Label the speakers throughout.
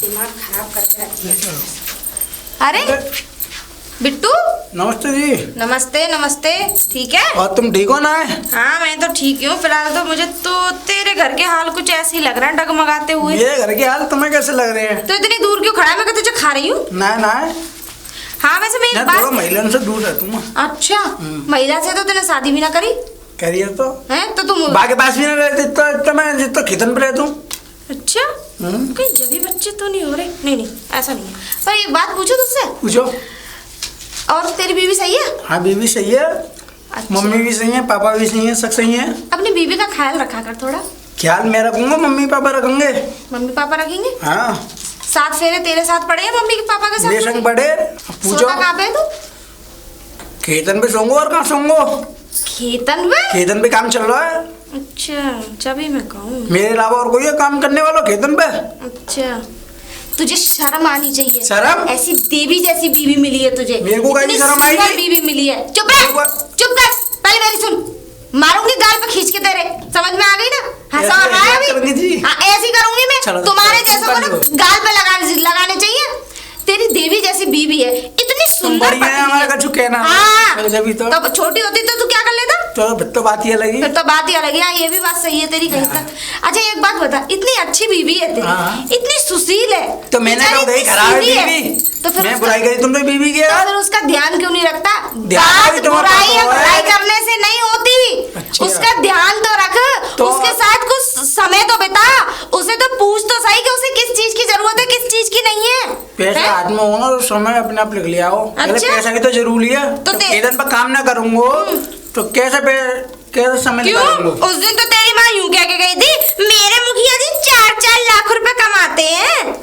Speaker 1: दिमाग खराब करके रखती है। अरे बिट्टू,
Speaker 2: नमस्ते जी।
Speaker 1: नमस्ते नमस्ते। ठीक है?
Speaker 2: और तुम ठीक हो ना?
Speaker 1: हाँ मैं तो ठीक हूँ। फिलहाल तो मुझे तो तेरे घर के हाल कुछ ऐसे ही लग रहा है, डगमगाते हुए।
Speaker 2: मेरे घर के हाल तुम्हें कैसे लग रहे हैं?
Speaker 1: तो इतनी दूर क्यों खड़ा है? मैं क्या तुझे खा रही हूँ?
Speaker 2: ना ना
Speaker 1: हाँ वैसे मैं
Speaker 2: ना,
Speaker 1: एक बात।
Speaker 2: थोड़ा महिला से दूर है तुम।
Speaker 1: अच्छा, महिला से तो तूने शादी भी ना करी
Speaker 2: करिए तो
Speaker 1: है? तो तुम
Speaker 2: बाकी पास भी ना रहते तो मैं जितना खेतन पे रहता हूँ।
Speaker 1: अच्छा, कहीं जभी बच्चे तो नहीं हो रहे? नहीं ऐसा नहीं है। पर एक बात पूछो तुझसे।
Speaker 2: पूछो।
Speaker 1: और तेरी बीवी सही है?
Speaker 2: हाँ बीवी सही है।
Speaker 1: अच्छा।
Speaker 2: मम्मी भी सही है, पापा भी सही है, सब सही है।
Speaker 1: अपनी बीवी का ख्याल रखा कर थोड़ा।
Speaker 2: ख्याल मैं रखूंगा, मम्मी पापा रखेंगे।
Speaker 1: मम्मी पापा रखेंगे?
Speaker 2: हाँ।
Speaker 1: 7 फेरे तेरे साथ पड़े हैं मम्मी के पापा के साथ?
Speaker 2: बेशक पड़े। पूछो।
Speaker 1: सोता कहाँ पे तू?
Speaker 2: खेतन पे सोऊंगा और कहाँ सोऊंगा?
Speaker 1: खेतन में?
Speaker 2: खेतन पे काम चल रहा है।
Speaker 1: अच्छा, जभी मैं कहूँ।
Speaker 2: मेरे अलावा और कोई है काम करने वाला खेतन पे?
Speaker 1: अच्छा, तुझे शर्म आनी चाहिए।
Speaker 2: शर्म?
Speaker 1: ऐसी देवी जैसी बीवी मिली है तुझे।
Speaker 2: मेरे को
Speaker 1: इतनी
Speaker 2: कैसी शर्म आएगी?
Speaker 1: सुंदर बीवी मिली है। चुप रह, चुप कर। पहले मेरी सुन, मारूंगी गाल पे खींच के तेरे। समझ में आ गई ना? हंसा
Speaker 2: ऐसे
Speaker 1: रहा है
Speaker 2: ऐसे करूंगी
Speaker 1: अभी?
Speaker 2: जी।
Speaker 1: हाँ ऐसी करूंगी मैं।
Speaker 2: चलो,
Speaker 1: तुम्हारे
Speaker 2: चलो,
Speaker 1: जैसे को ना
Speaker 2: कर लो।
Speaker 1: गाल पे लगाने चाहिए। तेरी देवी जैसी बीवी है, इतनी सुंदर
Speaker 2: बढ़िया है,
Speaker 1: पत्नी
Speaker 2: हमारा
Speaker 1: है।
Speaker 2: कछु कहना।
Speaker 1: हाँ,
Speaker 2: जब भी तो
Speaker 1: छोटी होती तो तू क्या कर लेता?
Speaker 2: तो बात ये लगी।
Speaker 1: फिर तो बात ही अलग है। ये भी बात सही है तेरी कहीं तक। अच्छा एक बात बता, इतनी अच्छी बीवी है तेरी,
Speaker 2: हाँ।
Speaker 1: इतनी सुशील है,
Speaker 2: तो मैंने
Speaker 1: बेचारी
Speaker 2: कहा गई
Speaker 1: इतनी
Speaker 2: खराब है
Speaker 1: सीधी
Speaker 2: बीवी।
Speaker 1: तो फिर
Speaker 2: मैं
Speaker 1: उसका-
Speaker 2: बुराई करी तुमने बीवी की
Speaker 1: तो
Speaker 2: यार।
Speaker 1: फिर उसका ध्यान क्यों नहीं रखता?
Speaker 2: ध्यान भी
Speaker 1: बात
Speaker 2: तुम्हारा
Speaker 1: बुराई या
Speaker 2: तो है।
Speaker 1: बुराई करने से नहीं होती।
Speaker 2: अच्छा।
Speaker 1: उसका ध्यान तो रख,
Speaker 2: तो-
Speaker 1: उसके साथ कुछ समय तो बिता, उसे तो पूछ तो सही कि उसे किस चीज की जरूरत है, किस चीज की नहीं है।
Speaker 2: पैसा
Speaker 1: हैं?
Speaker 2: हाथ में होगा तो समय अपने आप लिख लिया आओ। पहले
Speaker 1: अच्छा।
Speaker 2: पैसा की तो जरूरी है।
Speaker 1: तो
Speaker 2: तो
Speaker 1: दे-
Speaker 2: खेतन पर काम ना करूंगा तो कैसे समय
Speaker 1: क्यों?
Speaker 2: निकालूंगा?
Speaker 1: उस दिन तो तेरी माँ यूं कह के गई थी, मेरे मुखिया जी 4-4 लाख रुपए कमाते हैं?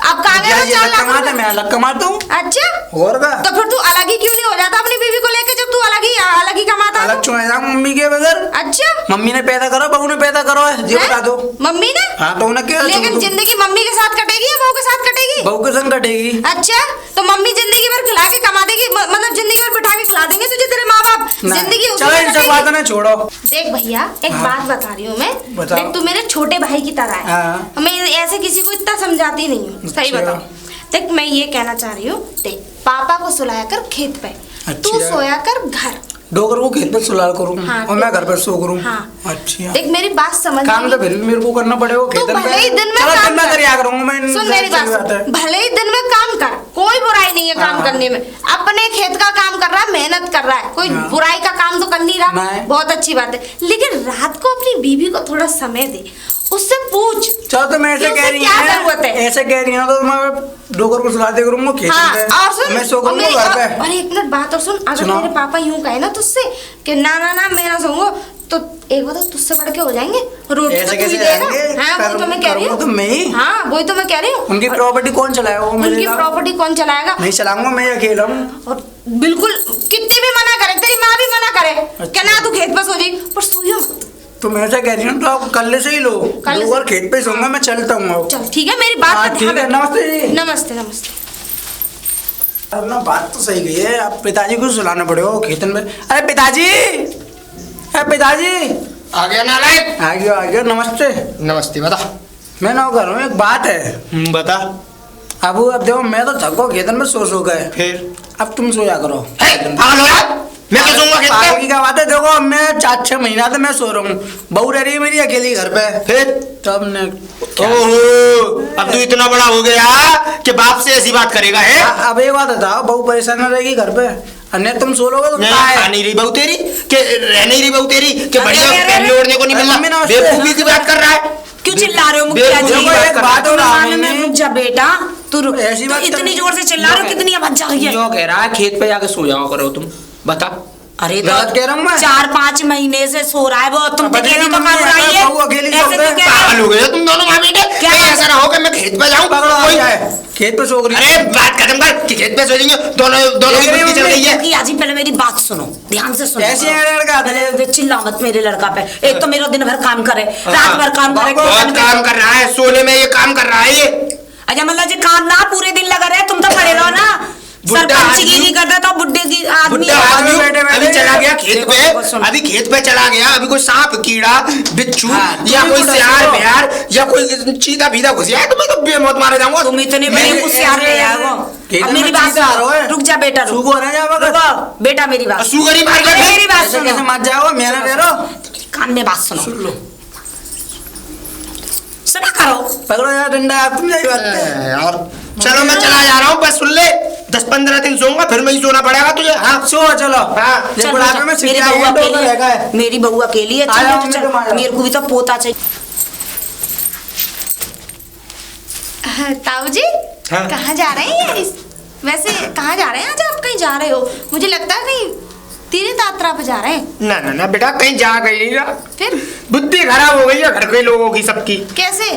Speaker 1: अब कहाँ गए वो 4 लाख
Speaker 2: कमाता
Speaker 1: रुपए?
Speaker 2: मैं अलग कमाता हूँ।
Speaker 1: अच्छा,
Speaker 2: और का
Speaker 1: तो फिर तू अलग ही क्यों नहीं हो जाता अपनी बीवी को लेके, जब तू अलग ही कमाता
Speaker 2: अलग
Speaker 1: है?
Speaker 2: क्यों है मम्मी के बगैर?
Speaker 1: अच्छा,
Speaker 2: मम्मी ने पैदा करो, बहू ने पैदा करो है जी,
Speaker 1: हैं?
Speaker 2: बता दो।
Speaker 1: मम्मी ने?
Speaker 2: हाँ तो उन्हें क्या
Speaker 1: लेकिन जिंदगी मम्मी के साथ कटेगी या बहू के साथ कटेगी?
Speaker 2: बहू के संग कटेगी।
Speaker 1: अच्छा, तो मम्मी जिंदगी भर खिला के कमा देगी, मतलब जिंदगी भर बिठा के खिला देंगे तुझे तेरे माँ बाप? जिंदगी उसी
Speaker 2: चलो
Speaker 1: में
Speaker 2: इन सब
Speaker 1: कटेगी।
Speaker 2: बातों ने छोड़ो।
Speaker 1: देख भैया, एक
Speaker 2: हाँ।
Speaker 1: बात बता रही हूँ मैं।
Speaker 2: बताओ।
Speaker 1: देख तू मेरे छोटे भाई की तरह है।
Speaker 2: हाँ।
Speaker 1: मैं ऐसे किसी को इतना समझाती नहीं हूँ। सही
Speaker 2: अच्छा।
Speaker 1: बताओ। देख मैं ये कहना चाह रही हूँ, देख पापा को सुलाया कर खेत पे, तू
Speaker 2: अच्छा।
Speaker 1: सोया कर घर।
Speaker 2: डोगर को खेत पे सुलाल करूँ
Speaker 1: हाँ,
Speaker 2: और मैं घर पे सो करूँ।
Speaker 1: हाँ।
Speaker 2: अच्छा।
Speaker 1: देख मेरी बात समझ
Speaker 2: काम तो फिर भी मेरे को करना पड़ेगा
Speaker 1: तू
Speaker 2: खेतन
Speaker 1: भले ही दिन में
Speaker 2: चलो
Speaker 1: काम
Speaker 2: दिन में
Speaker 1: कर।
Speaker 2: करिया करूंगा मैं।
Speaker 1: सुन मेरी बात सुन, भले ही दिन में काम कर, कोई बुराई नहीं है काम
Speaker 2: हाँ।
Speaker 1: करने में। अपने खेत का काम कर रहा है, मेहनत कर रहा है, कोई
Speaker 2: हाँ।
Speaker 1: बुराई का काम तो कर नहीं रहा।
Speaker 2: नहीं।
Speaker 1: बहुत अच्छी बात है, लेकिन रात को अपनी बीवी को थोड़ा समय दे, उससे पूछ।
Speaker 2: चलो तो मैं ऐसे
Speaker 1: कि
Speaker 2: कह
Speaker 1: उसे
Speaker 2: रही
Speaker 1: क्या जरूरत है?
Speaker 2: ऐसे कह रही हूँ तो मैं डोगर को सुलाते करूंगा खेतन
Speaker 1: हाँ,
Speaker 2: पे।
Speaker 1: और सुन,
Speaker 2: मैं सो
Speaker 1: और
Speaker 2: करूंगा
Speaker 1: मेरी-
Speaker 2: घर पे।
Speaker 1: और एक मिनट बात और सुन, अगर
Speaker 2: सुनाओ।
Speaker 1: मेरे पापा यूं कहे ना तुझसे कि ना मैं ना सोऊंगा, तो एक बात तुझसे बढ़ के हो जाएंगे। रोटी
Speaker 2: ऐसे
Speaker 1: तो तू ही
Speaker 2: कैसे
Speaker 1: देगा।
Speaker 2: जाएंगे?
Speaker 1: हाँ वही तो मैं कह रही
Speaker 2: करूंगा तो
Speaker 1: हूँ।
Speaker 2: मैं ही।
Speaker 1: हाँ वही तो मैं कह रही हूँ।
Speaker 2: उनकी
Speaker 1: और
Speaker 2: प्रॉपर्टी कौन चलाएगा? वो
Speaker 1: उनकी
Speaker 2: मिलेगा।
Speaker 1: प्रॉपर्टी कौन चलाएगा?
Speaker 2: नहीं चलाऊंगा मैं अकेला हूँ।
Speaker 1: और बिल्कुल कितनी भी मना करे, तेरी माँ भी मना करे कि ना तू खेत पर सो जाई, पर सोइयो मत।
Speaker 2: तो मैं ऐसा कह रही हूँ तो आप कल से ही लो।
Speaker 1: कल से-
Speaker 2: डोगर खेत पे सोऊंगा मैं, चलता हूँ।
Speaker 1: चल ठीक है, मेरी बात
Speaker 2: हाँ,
Speaker 1: पर
Speaker 2: ठीक
Speaker 1: ध्यान
Speaker 2: है,
Speaker 1: रख।
Speaker 2: नमस्ते जी।
Speaker 1: नमस्ते नमस्ते।
Speaker 2: अब ना बात तो सही गई है, अब पिताजी को सुलाना पड़ेगा खेतन में। अरे पिताजी, अरे पिताजी
Speaker 3: आ गया नालायक।
Speaker 2: आ गया नमस्ते।
Speaker 3: नमस्ते, बता।
Speaker 2: मैं ना कर रहा हूँ, एक बात है।
Speaker 3: बता।
Speaker 2: अब देखो मैं तो थको खेतन में सो गए,
Speaker 3: फिर
Speaker 2: अब तुम सोया करो।
Speaker 3: पागल हो यार, मैं क्यों सोऊंगा खेत
Speaker 2: पागल
Speaker 3: पे?
Speaker 2: की क्या बात है? देखो मैं 4-6 महीना से मैं सो रहा हूँ, बहू रह रही है मेरी अकेली घर पे।
Speaker 3: फिर
Speaker 2: तब ने
Speaker 3: ओहो, अब तू इतना बड़ा हो गया कि बाप से ऐसी बात करेगा है?
Speaker 2: अब एक बात बताओ, बहू परेशान न रहेगी घर पे? अन्य तुम सो लोगे तो
Speaker 3: मैं
Speaker 2: क्या है?
Speaker 3: खा नहीं रही बहू तेरी कि रह नहीं रही बहू तेरी कि
Speaker 1: अरे,
Speaker 3: बढ़िया
Speaker 1: अरे,
Speaker 3: पहनने ओढ़ने को नहीं
Speaker 2: अरे, मम्मी
Speaker 3: मिलना?
Speaker 2: नमस्ते।
Speaker 3: बेवकूफी की बात कर रहा है।
Speaker 1: क्यों चिल्ला रहे हो मुखिया जी?
Speaker 2: देखो, एक बात हो रहा है
Speaker 1: रुक जा बेटा, तू
Speaker 2: ऐसी बात
Speaker 1: इतनी
Speaker 2: कर-
Speaker 1: जोर से चिल्ला रहे हो, कितनी आवाज जा रही है?
Speaker 4: यो कह रहा है खेत पे जाके सो जाओ करो तुम। बता।
Speaker 1: अरे
Speaker 2: गलत कह रहा हूँ मैं?
Speaker 1: 4-5 महीने से सो रहा है वो, तुम
Speaker 2: अब
Speaker 1: अकेली तो
Speaker 2: मम्मी
Speaker 1: काम
Speaker 2: है,
Speaker 1: रही है।
Speaker 2: बहू अकेली
Speaker 1: ऐसे
Speaker 2: सोते
Speaker 1: क्यों
Speaker 2: हैं।
Speaker 1: कह रहे हो?
Speaker 3: पागल हो गए हो तुम दोनों माँ बेटे।
Speaker 1: क्या
Speaker 3: कहीं
Speaker 1: बात
Speaker 3: ऐसा ना हो कि मैं खेत पे जाऊँ
Speaker 2: पकड़ो आ
Speaker 3: कोई-
Speaker 2: गया है, खेत पे सो रही है।
Speaker 3: अरे बात खत्म कर कि खेत पे सो जाएंगे दोनों दोनों की बुद्धि चल गई है।
Speaker 1: मुखिया जी पहले मेरी बात सुनो, ध्यान से सुनो।
Speaker 2: ऐसे है लड़का।
Speaker 1: पहले चिल्ला मत मेरे लड़का पे। एक तो मेरा दिन भर काम करे, रात भर काम करे,
Speaker 3: बहुत काम कर रहा है, सोने में ये काम कर रहा है ये।
Speaker 1: अच्छा मतलब जी काम ना पूरे दिन लगा रहे, तुम तो पड़े रहो ना। सरपंच की नहीं करता तो बुड्ढे की आदमी
Speaker 3: बुड्ढा
Speaker 1: है।
Speaker 3: आदमी
Speaker 2: बैठे बैठे
Speaker 3: अभी चला गया खेत
Speaker 2: देखो,
Speaker 3: पे,
Speaker 2: देखो, सुनो।
Speaker 3: अभी खेत पे चला गया, अभी कोई सांप कीड़ा बिच्छू
Speaker 2: हाँ,
Speaker 3: या
Speaker 2: तुम
Speaker 3: कोई
Speaker 2: भी
Speaker 3: सियार
Speaker 2: सुनो।
Speaker 3: बिहार या कोई चीता भीदा घुस गया तो मैं तो बेमौत मारे जाऊंगा।
Speaker 1: तुम इतने बड़े
Speaker 2: मेरे-
Speaker 1: होशियार ले आओ।
Speaker 2: खेत
Speaker 1: अब
Speaker 2: में
Speaker 1: मेरी बात
Speaker 2: चीता आ रहा है।
Speaker 1: सुनो। रुक जा बेटा, रुक।
Speaker 2: सूगो ना जाओ
Speaker 1: रुको बेटा, मेरी बात सुनो।
Speaker 3: सुगरी मार
Speaker 1: अरे, मेरी बात
Speaker 2: ऐसे कैसे
Speaker 1: सुनो,
Speaker 2: मत जाओ, मेरा कह रहा
Speaker 1: कान में बात सुनो,
Speaker 2: सुन लो।
Speaker 1: सुना करो।
Speaker 2: पकड़ो यार डंडा, तुम जाइए बात है।
Speaker 3: यार चलो मैं चला जा रहा हूँ, बस सुन ले, 10-15 दिन सोऊंगा फिर मैं ही सोना पड़ेगा तुझे। हाँ
Speaker 2: सो चलो।
Speaker 3: हाँ,
Speaker 2: ये
Speaker 1: चल,
Speaker 2: बुढ़ापे
Speaker 1: चल,
Speaker 2: में
Speaker 1: मेरी
Speaker 2: सिटिया
Speaker 1: बहू
Speaker 2: है, तो
Speaker 1: अकेली
Speaker 2: रहेगा है।
Speaker 1: है, मेरी बहू अकेली है।
Speaker 2: आ
Speaker 1: चल,
Speaker 2: जाओ,
Speaker 1: चल,
Speaker 2: मैं तुम्हारा।
Speaker 1: मेरे को भी तो पोता चाहिए।
Speaker 5: ताऊ जी
Speaker 3: हाँ?
Speaker 5: कहाँ जा रहे हैं यार? वैसे कहाँ जा रहे हैं? आज आप कहीं जा रहे हो, मुझे लगता है कहीं तीर्थ यात्रा पे जा रहे हैं।
Speaker 3: ना ना ना बेटा, कहीं जा गई नहीं ना,
Speaker 5: फिर
Speaker 3: बुद्धि खराब हो गई है घर के लोगों की सबकी।
Speaker 5: कैसे?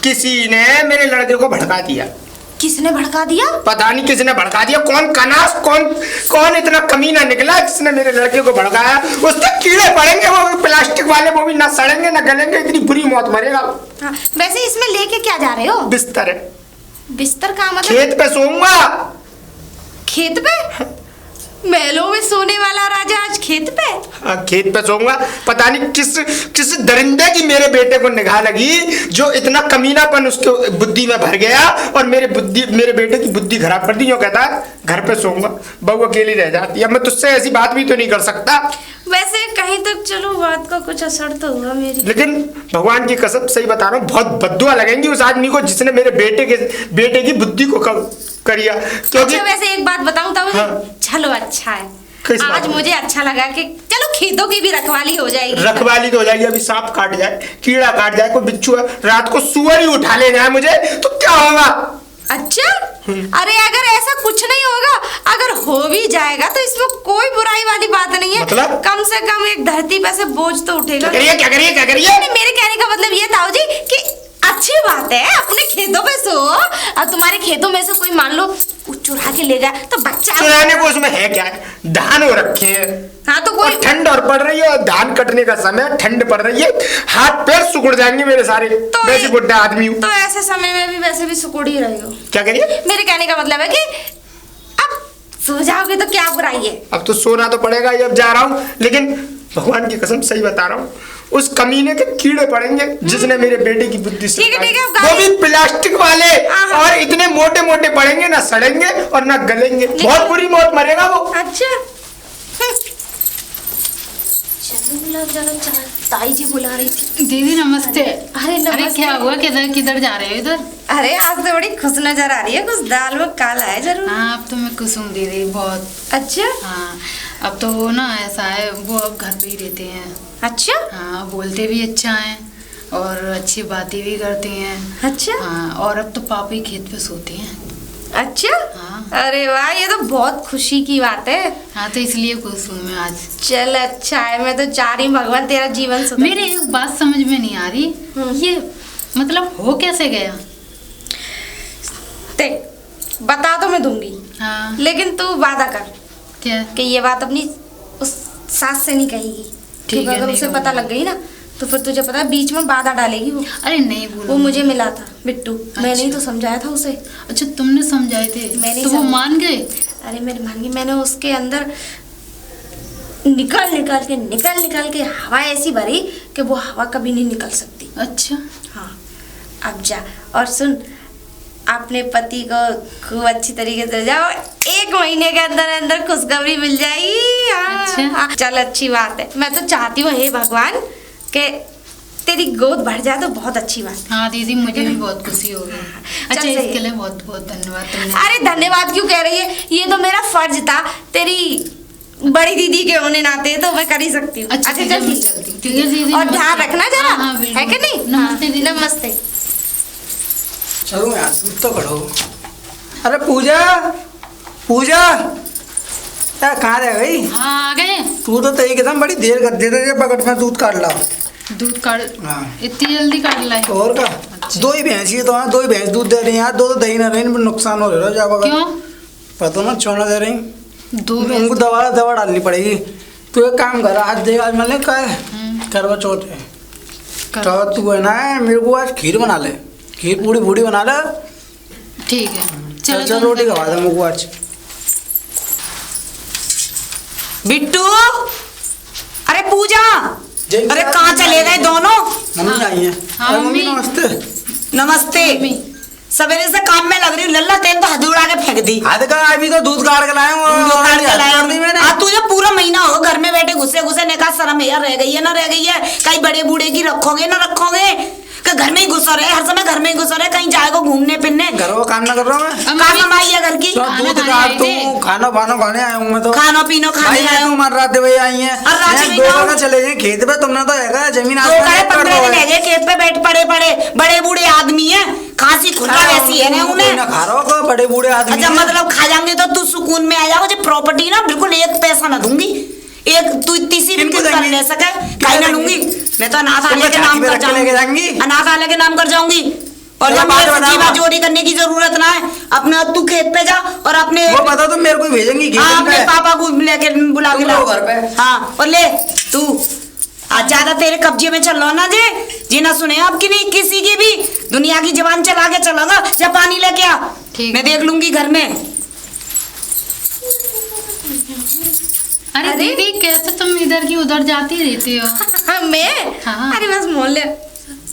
Speaker 3: किसी ने मेरे लड़के को भड़का दिया,
Speaker 5: किसने भड़का दिया?
Speaker 3: पता नहीं किसने भड़का दिया, कौन कनास कौन कौन इतना कमीना निकला जिसने मेरे लड़के को भड़काया। उससे कीड़े पड़ेंगे, वो प्लास्टिक वाले, वो भी ना सड़ेंगे ना गलेंगे, इतनी बुरी मौत मरेगा।
Speaker 5: हाँ, वैसे इसमें लेके क्या जा रहे हो?
Speaker 3: बिस्तर है,
Speaker 5: बिस्तर का मतलब?
Speaker 3: खेत पे सोऊंगा।
Speaker 5: खेत पे? महलों में सोने वाला राजा आज खेत पे?
Speaker 3: हाँ, खेत पे सोऊंगा। पता नहीं किस दरिंदे की मेरे बेटे को निगाह लगी जो इतना कमीनापन उसके बुद्धि में भर गया और मेरे बेटे की बुद्धि खराब कर दी। जो कहता है घर पे सोऊंगा, बहू अकेली रह जाती है, मैं तुझसे ऐसी बात भी तो नहीं कर सकता।
Speaker 5: वैसे कहीं तक चलो, बात का कुछ असर तो हुआ मेरी।
Speaker 3: लेकिन भगवान की कसम सही बता रहा हूँ, बहुत बद्दुआ लगेंगी उस आदमी को जिसने मेरे बेटे की बुद्धि को करिया। क्योंकि
Speaker 5: अच्छा वैसे एक बात बताऊं ताऊ जी?
Speaker 3: हाँ।
Speaker 5: चलो अच्छा है,
Speaker 3: किस बात
Speaker 5: आज
Speaker 3: में?
Speaker 5: मुझे अच्छा लगा कि चलो खेतों की भी रखवाली हो जाएगी।
Speaker 3: रखवाली तो हो जाएगी, अभी सांप काट जाए, कीड़ा काट जाए, कोई बिच्छू है, रात को सुअर ही उठा ले जाए मुझे तो क्या होगा?
Speaker 5: अच्छा, अरे अगर ऐसा कुछ नहीं होगा, अगर हो भी जाएगा तो इसमें कोई बुराई वाली बात नहीं है।
Speaker 3: मतलब?
Speaker 5: कम से कम एक धरती पे से बोझ तो उठेगा।
Speaker 3: क्या करिए
Speaker 5: नहीं, मेरे कहने का मतलब ये ताऊ जी कि अच्छी बात है, अपने खेतों पे सो। अब तुम्हारे खेतों में से कोई मान लो कुछ चुरा के ले गया तो बच्चा।
Speaker 3: चुराने को उसमें है क्या? धान हो रखे हैं।
Speaker 5: हाँ तो कोई
Speaker 3: और ठंड और पड़ रही है, और धान कटने का समय, ठंड पड़ रही है, हाथ पैर सुकुड़ जाएंगे मेरे सारे।
Speaker 5: तो
Speaker 3: वैसे बुढ़ा आदमी हूँ।
Speaker 5: तो ऐसे समय में भी वैसे भी सुकुड़ ही रहे हो।
Speaker 3: क्या करिए?
Speaker 5: मेरे कहने का मतलब है कि अब सो जाओगे तो क्या बुराई है?
Speaker 3: अब तो सोना तो पड़ेगा ही, अब जा रहा हूँ, लेकिन भगवान की कसम सही बता रहा हूँ, उस कमीने के कीड़े पड़ेंगे जिसने मेरे बेटे की बुद्धि से
Speaker 5: ठीक है, ठीक है,
Speaker 3: वो भी प्लास्टिक वाले,
Speaker 5: हाँ।
Speaker 3: और इतने मोटे मोटे पड़ेंगे, ना सड़ेंगे और ना गलेंगे, बहुत बुरी मौत मरेगा वो।
Speaker 5: अच्छा चलो चलो चलो, ताई जी बुला रही थी।
Speaker 6: दीदी नमस्ते।
Speaker 5: अरे
Speaker 6: अरे
Speaker 5: नमस्ते।
Speaker 6: क्या हुआ, किधर किधर जा रहे हो इधर?
Speaker 5: अरे आज तो बड़ी खुश नजर आ रही है, कुछ दाल में काला है जरूर।
Speaker 6: हाँ अब तो मैं कुसुम दीदी बहुत।
Speaker 5: अच्छा
Speaker 6: हाँ अब तो वो ना ऐसा है, वो अब घर पे ही रहते हैं।
Speaker 5: अच्छा
Speaker 6: हाँ बोलते भी अच्छा हैं और अच्छी बातें भी करते हैं।
Speaker 5: अच्छा
Speaker 6: हाँ और अब तो पापा ही खेत पे सोते हैं।
Speaker 5: अच्छा।
Speaker 6: हाँ।
Speaker 5: अरे वाह, ये तो बहुत खुशी की बात है।
Speaker 6: हाँ तो इसलिए खुश हूँ मैं आज।
Speaker 5: चल अच्छा है, मैं तो चाह रही हूँ भगवान तेरा जीवन सुधारे।
Speaker 6: मेरे एक बात समझ में नहीं आ रही, ये मतलब हो कैसे गया?
Speaker 5: देख बता तो मैं दूंगी,
Speaker 6: हाँ
Speaker 5: लेकिन तू वादा कर
Speaker 6: क्या?
Speaker 5: कि ये बात अपनी उस सास से नहीं कहेगी। क्योंकि
Speaker 6: है,
Speaker 5: अगर
Speaker 6: नहीं
Speaker 5: उसे पता
Speaker 6: कहूँगी।
Speaker 5: लग गई ना तो फिर तुझे पता है बीच में बाधा डालेगी वो।
Speaker 6: अरे नहीं
Speaker 5: वो
Speaker 6: बोलो।
Speaker 5: मुझे मिला था बिट्टू, मैंने ही
Speaker 6: अच्छा।
Speaker 5: तो समझाया था उसे।
Speaker 6: अच्छा तुमने समझाए थे
Speaker 5: मैंने
Speaker 6: तो वो
Speaker 5: समझाया।
Speaker 6: मान गए?
Speaker 5: अरे मेरी मान गई, मैंने उसके अंदर निकल के हवा ऐसी भरी कि वो हवा कभी नहीं निकल सकती।
Speaker 6: अच्छा
Speaker 5: हाँ अब जा और सुन, अपने पति को खूब अच्छी तरीके से जाओ, 1 महीने के अंदर अंदर खुशखबरी मिल जाएगी। हाँ,
Speaker 6: अच्छा।
Speaker 5: हाँ, चल अच्छी बात है। मैं तो चाहती हूँ हे भगवान कि तेरी गोद भर जाए तो बहुत अच्छी बात
Speaker 6: हाँ दीदी मुझे भी बहुत खुशी होगी। अच्छा
Speaker 5: सही है।
Speaker 6: इसके लिए बहुत बहुत धन्यवाद
Speaker 5: है।
Speaker 6: तुमने।
Speaker 5: अरे धन्यवाद क्यों कह रही है, ये तो मेरा फर्ज था, तेरी बड़ी दीदी के होने नाते तो मैं कर ही सकती हूँ।
Speaker 6: अच्छा ठीक है,
Speaker 5: चल
Speaker 6: मैं
Speaker 5: ठीक
Speaker 6: चलती हूँ। ठीक है दीदी
Speaker 5: और
Speaker 6: नमस्ते।
Speaker 5: ध्यान रखना जरा,
Speaker 6: हाँ, हाँ, बिल्कुल।
Speaker 5: है कि नहीं?
Speaker 6: नमस्ते
Speaker 5: हाँ,
Speaker 6: दीदी।
Speaker 5: नमस्ते।
Speaker 2: चलो यार तुम तो खड़ो। अरे पूजा, पूजा यार कहाँ रह गई?
Speaker 6: हाँ आ गए।
Speaker 2: तू तो तेरी कसम बड़ी देर कर दे रही है, पकड़ में दूध काट ला।
Speaker 6: दूध काट?
Speaker 2: हाँ।
Speaker 6: इतनी जल्दी काट लाए?
Speaker 2: और का 2 ही भैंस ही तो है, 2 ही भैंस दूध दे रही है यार, 2 तो दही ना रही, नुकसान हो रहा है। जा
Speaker 6: क्यों?
Speaker 2: पता ना छोड़ना दे रही,
Speaker 6: 2
Speaker 2: उनको दवा डालनी पड़ेगी। तू एक काम कर, आज देगा आज मतलब करवा चौथ है तो तू है ना मेरे को आज खीर बना ले, खीर पूड़ी बूड़ी बना ले।
Speaker 6: ठीक है
Speaker 2: चल
Speaker 6: चलो
Speaker 2: रोटी खवा दे मुझको आज।
Speaker 1: बिट्टू, अरे पूजा,
Speaker 2: जय
Speaker 1: अरे
Speaker 2: श्री
Speaker 1: कहाँ
Speaker 2: राम।
Speaker 1: चले गए दोनों?
Speaker 2: मम्मी आई है।
Speaker 6: हाँ,
Speaker 2: अरे मम्मी
Speaker 6: मम्मी।
Speaker 2: नमस्ते।
Speaker 1: नमस्ते। सवेरे से काम में लग रही हूँ, लल्ला तेन तो हद उड़ा के फेंक दी।
Speaker 2: आज का अभी तो दूध काट के लाया हूँ।
Speaker 1: दूध काट के लाया
Speaker 2: कर दी मैंने।
Speaker 1: हाँ, तुझे पूरा महीना हो घर में बैठे घुसे घुसे ने कहा शर्म यार रह गई है ना रह गई है, कहीं बड़े बूढ़े की रखोगे ना रखोगे, कि घर में ही घुस रहे हर समय घर में ही घुस रहे, कहीं जाएगा घूमने फिरने।
Speaker 2: घर वो काम ना कर रहा हूँ मैं।
Speaker 1: कहाँ कमाई है घर की?
Speaker 2: तो
Speaker 6: खाना
Speaker 2: दूध
Speaker 6: खाने
Speaker 2: काट
Speaker 6: आए
Speaker 2: तू
Speaker 6: थे।
Speaker 2: खाना वाना खाने आया हूँ मैं तो।
Speaker 1: खाना पीना खाने
Speaker 2: भाई
Speaker 1: आए
Speaker 2: तू
Speaker 1: हो।
Speaker 2: मर रात भाई आई है।
Speaker 1: और रात
Speaker 2: मैं
Speaker 1: में
Speaker 2: दो
Speaker 1: जाओ।
Speaker 2: जगह चले गए खेत पे, तुमने तो हैगा जमीन
Speaker 1: तो
Speaker 2: आसमान
Speaker 1: कहे
Speaker 2: एक कर
Speaker 1: 15
Speaker 2: दो
Speaker 1: दिन
Speaker 2: है।
Speaker 1: है खेत पे बैठ पड़े पड़े, बड़े बूढ़े आदमी है, खांसी खुला वैसी है ना
Speaker 2: कोई
Speaker 1: उन्हें।
Speaker 2: ना खा रहा होगा, बड़े बूढ़े आदमी
Speaker 1: अच्छा
Speaker 2: हैं।
Speaker 1: मतलब खा जाएंगे तो तू सुकून में आ जाओ, मुझे प्रॉपर्टी ना बिल्कुल एक पैसा ना दूंगी, एक तू तीसरी भी
Speaker 2: किनको
Speaker 1: किस्त
Speaker 2: देंगी?
Speaker 1: ले सके
Speaker 2: कितना
Speaker 1: कहीं ना
Speaker 2: देंगी?
Speaker 1: लूंगी मैं तो अनाथालय
Speaker 2: तुमको
Speaker 1: के
Speaker 2: झांकी
Speaker 1: नाम
Speaker 2: में
Speaker 1: कर
Speaker 2: रख के लेके जाएंगी?
Speaker 1: जाऊंगी, अनाथालय के नाम कर जाऊंगी। और
Speaker 2: चलो
Speaker 1: जब
Speaker 2: बात
Speaker 1: मेरे से
Speaker 2: बताओ।
Speaker 1: जीवा चोरी करने की जरूरत ना है, अपने तू खेत पे जा और अपने
Speaker 2: वो बता तुम मेरे को भेजेंगी खेत
Speaker 1: हाँ अपने
Speaker 2: पे।
Speaker 1: पापा को लेके बुला के
Speaker 2: तुम
Speaker 1: लाओ
Speaker 2: रहो घर पे।
Speaker 1: हाँ, और ले तू आज ज्यादा तेरे कब्जे में चल लो ना जी ना सुने आपकी नहीं किसी की भी, दुनिया की जबान चला के चलोगा। जा पानी लेके आ,
Speaker 6: ठीक।
Speaker 1: मैं देख लूंगी घर में।
Speaker 6: अरे दीदी कैसे तुम इधर की उधर जाती रहती हो?
Speaker 5: मैं
Speaker 6: हाँ।
Speaker 5: अरे बस मोहल्ले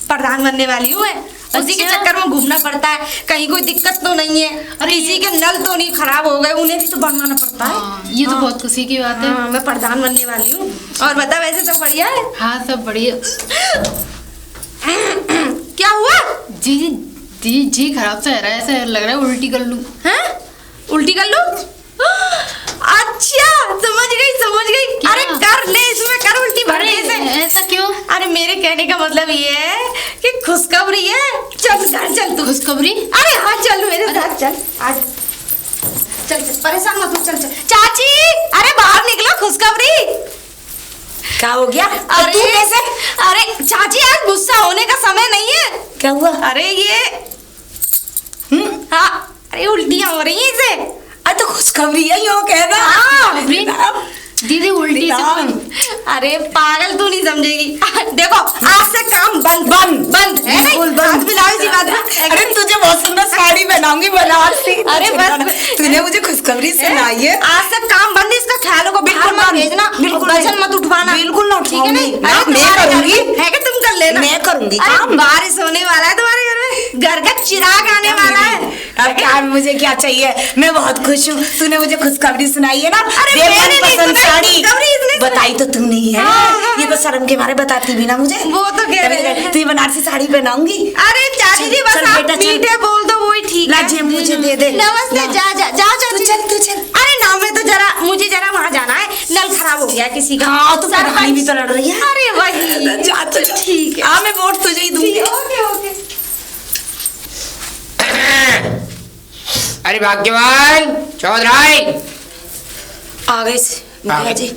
Speaker 5: प्रधान बनने वाली हूँ मैं, उसी के
Speaker 6: अच्छा।
Speaker 5: चक्कर में घूमना पड़ता है, कहीं कोई दिक्कत तो नहीं है,
Speaker 6: अरे
Speaker 5: किसी के नल तो नहीं खराब हो गए, उन्हें भी तो बनवाना पड़ता है।
Speaker 6: हाँ, ये तो बहुत खुशी की बात है।
Speaker 5: हाँ, मैं प्रधान बनने वाली हूँ। और बता वैसे सब बढ़िया है?
Speaker 6: हाँ सब बढ़िया।
Speaker 5: क्या हुआ?
Speaker 6: जी जी जी जी खराब सा है रहा है, ऐसा लग रहा है उल्टी कर लूं।
Speaker 5: हैं? उल्टी कर लो? अच्छा समझ गई।
Speaker 6: क्या?
Speaker 5: अरे कर ले, इसमें कर उल्टी भरने से।
Speaker 6: ऐसा क्यों?
Speaker 5: अरे मेरे कहने का मतलब ये है कि खुशखबरी है, चल घर चल तू।
Speaker 6: खुशखबरी?
Speaker 5: अरे हाँ चल मेरे साथ चल आज, चल परेशान मत हो, चल चाची अरे बाहर निकलो, खुशखबरी।
Speaker 1: क्या हो गया?
Speaker 5: अरे
Speaker 1: तू कैसे?
Speaker 5: अरे चाची आज गुस्सा होने का समय नहीं है।
Speaker 1: क्या हुआ?
Speaker 5: अरे ये हाँ, अरे उल्टियां हो रही हैं इसे।
Speaker 1: अरे तो खुशखबरी है यूँ कहना।
Speaker 6: खुशखबरी? दीदी उल्टी से
Speaker 5: अरे पागल तू नहीं समझेगी। देखो आज से काम बंद बंद है,
Speaker 1: बिल्कुल बंद।
Speaker 5: हाथ मिलाओ इसी बात है।
Speaker 1: अरे तुझे बहुत सुंदर साड़ी पहनाऊंगी बनारसी।
Speaker 5: अरे बस।
Speaker 1: तूने मुझे खुशखबरी सुनाई है।
Speaker 5: आज से काम बंद, इसका ख्याल रखो, बिल्कुल मत भेजना,
Speaker 1: बिल्कुल
Speaker 5: वजन मत उठवाना,
Speaker 1: बिल्कुल ना
Speaker 5: ठीक है नहीं?
Speaker 1: उठाऊंगी।
Speaker 5: अरे
Speaker 1: मैं
Speaker 5: तुम्हारे घर
Speaker 1: करूंगी।
Speaker 5: में है कि तुम कर लेना।
Speaker 1: मैं करूंगी
Speaker 5: अरे
Speaker 1: काम।
Speaker 5: बारिश होने वाला है तुम्हारे घर में, घर का चिराग आने वाला है।
Speaker 1: अब क्या मुझे क्या चाहिए, मैं बहुत खुश हूँ। तूने मुझे खुशखबरी सुनाई है ना।
Speaker 5: अरे
Speaker 1: देख
Speaker 5: मैंने नहीं
Speaker 1: मनपसंद
Speaker 5: सुनाई,
Speaker 1: साड़ी
Speaker 5: खुशखबरी इसने सुनाई।
Speaker 1: बताई तो तू नहीं है।
Speaker 5: हाँ।
Speaker 1: ये तो शर्म के मारे बताती भी ना मुझे।
Speaker 5: वो तो कह रहे हैं।
Speaker 1: तू ये बनारसी साड़ी पहनाऊंगी।
Speaker 5: अरे चाची जी बस
Speaker 1: चल
Speaker 5: आप
Speaker 1: बेटा, चल।
Speaker 5: मीठे बोल दो वही ठीक
Speaker 1: ला
Speaker 5: है।
Speaker 1: जे मुझे दे दे।
Speaker 5: नमस्ते,
Speaker 1: ला।
Speaker 5: जाओ चाची।
Speaker 1: तू चल।
Speaker 5: अरे ना मैं तो जरा मुझे जरा वहाँ जाना है, नल खराब हो गया किसी का।
Speaker 1: हाँ तो
Speaker 5: सरपंच।
Speaker 1: पढ़ाई भी तो लड़ रही है।
Speaker 5: अरे वही
Speaker 1: जा तो
Speaker 5: ठीक है।
Speaker 1: हाँ मैं वोट तुझे ही दूंगी।
Speaker 5: ओके।
Speaker 3: अरे भाग्यवान चौधराई,
Speaker 1: आ गए मुखिया जी,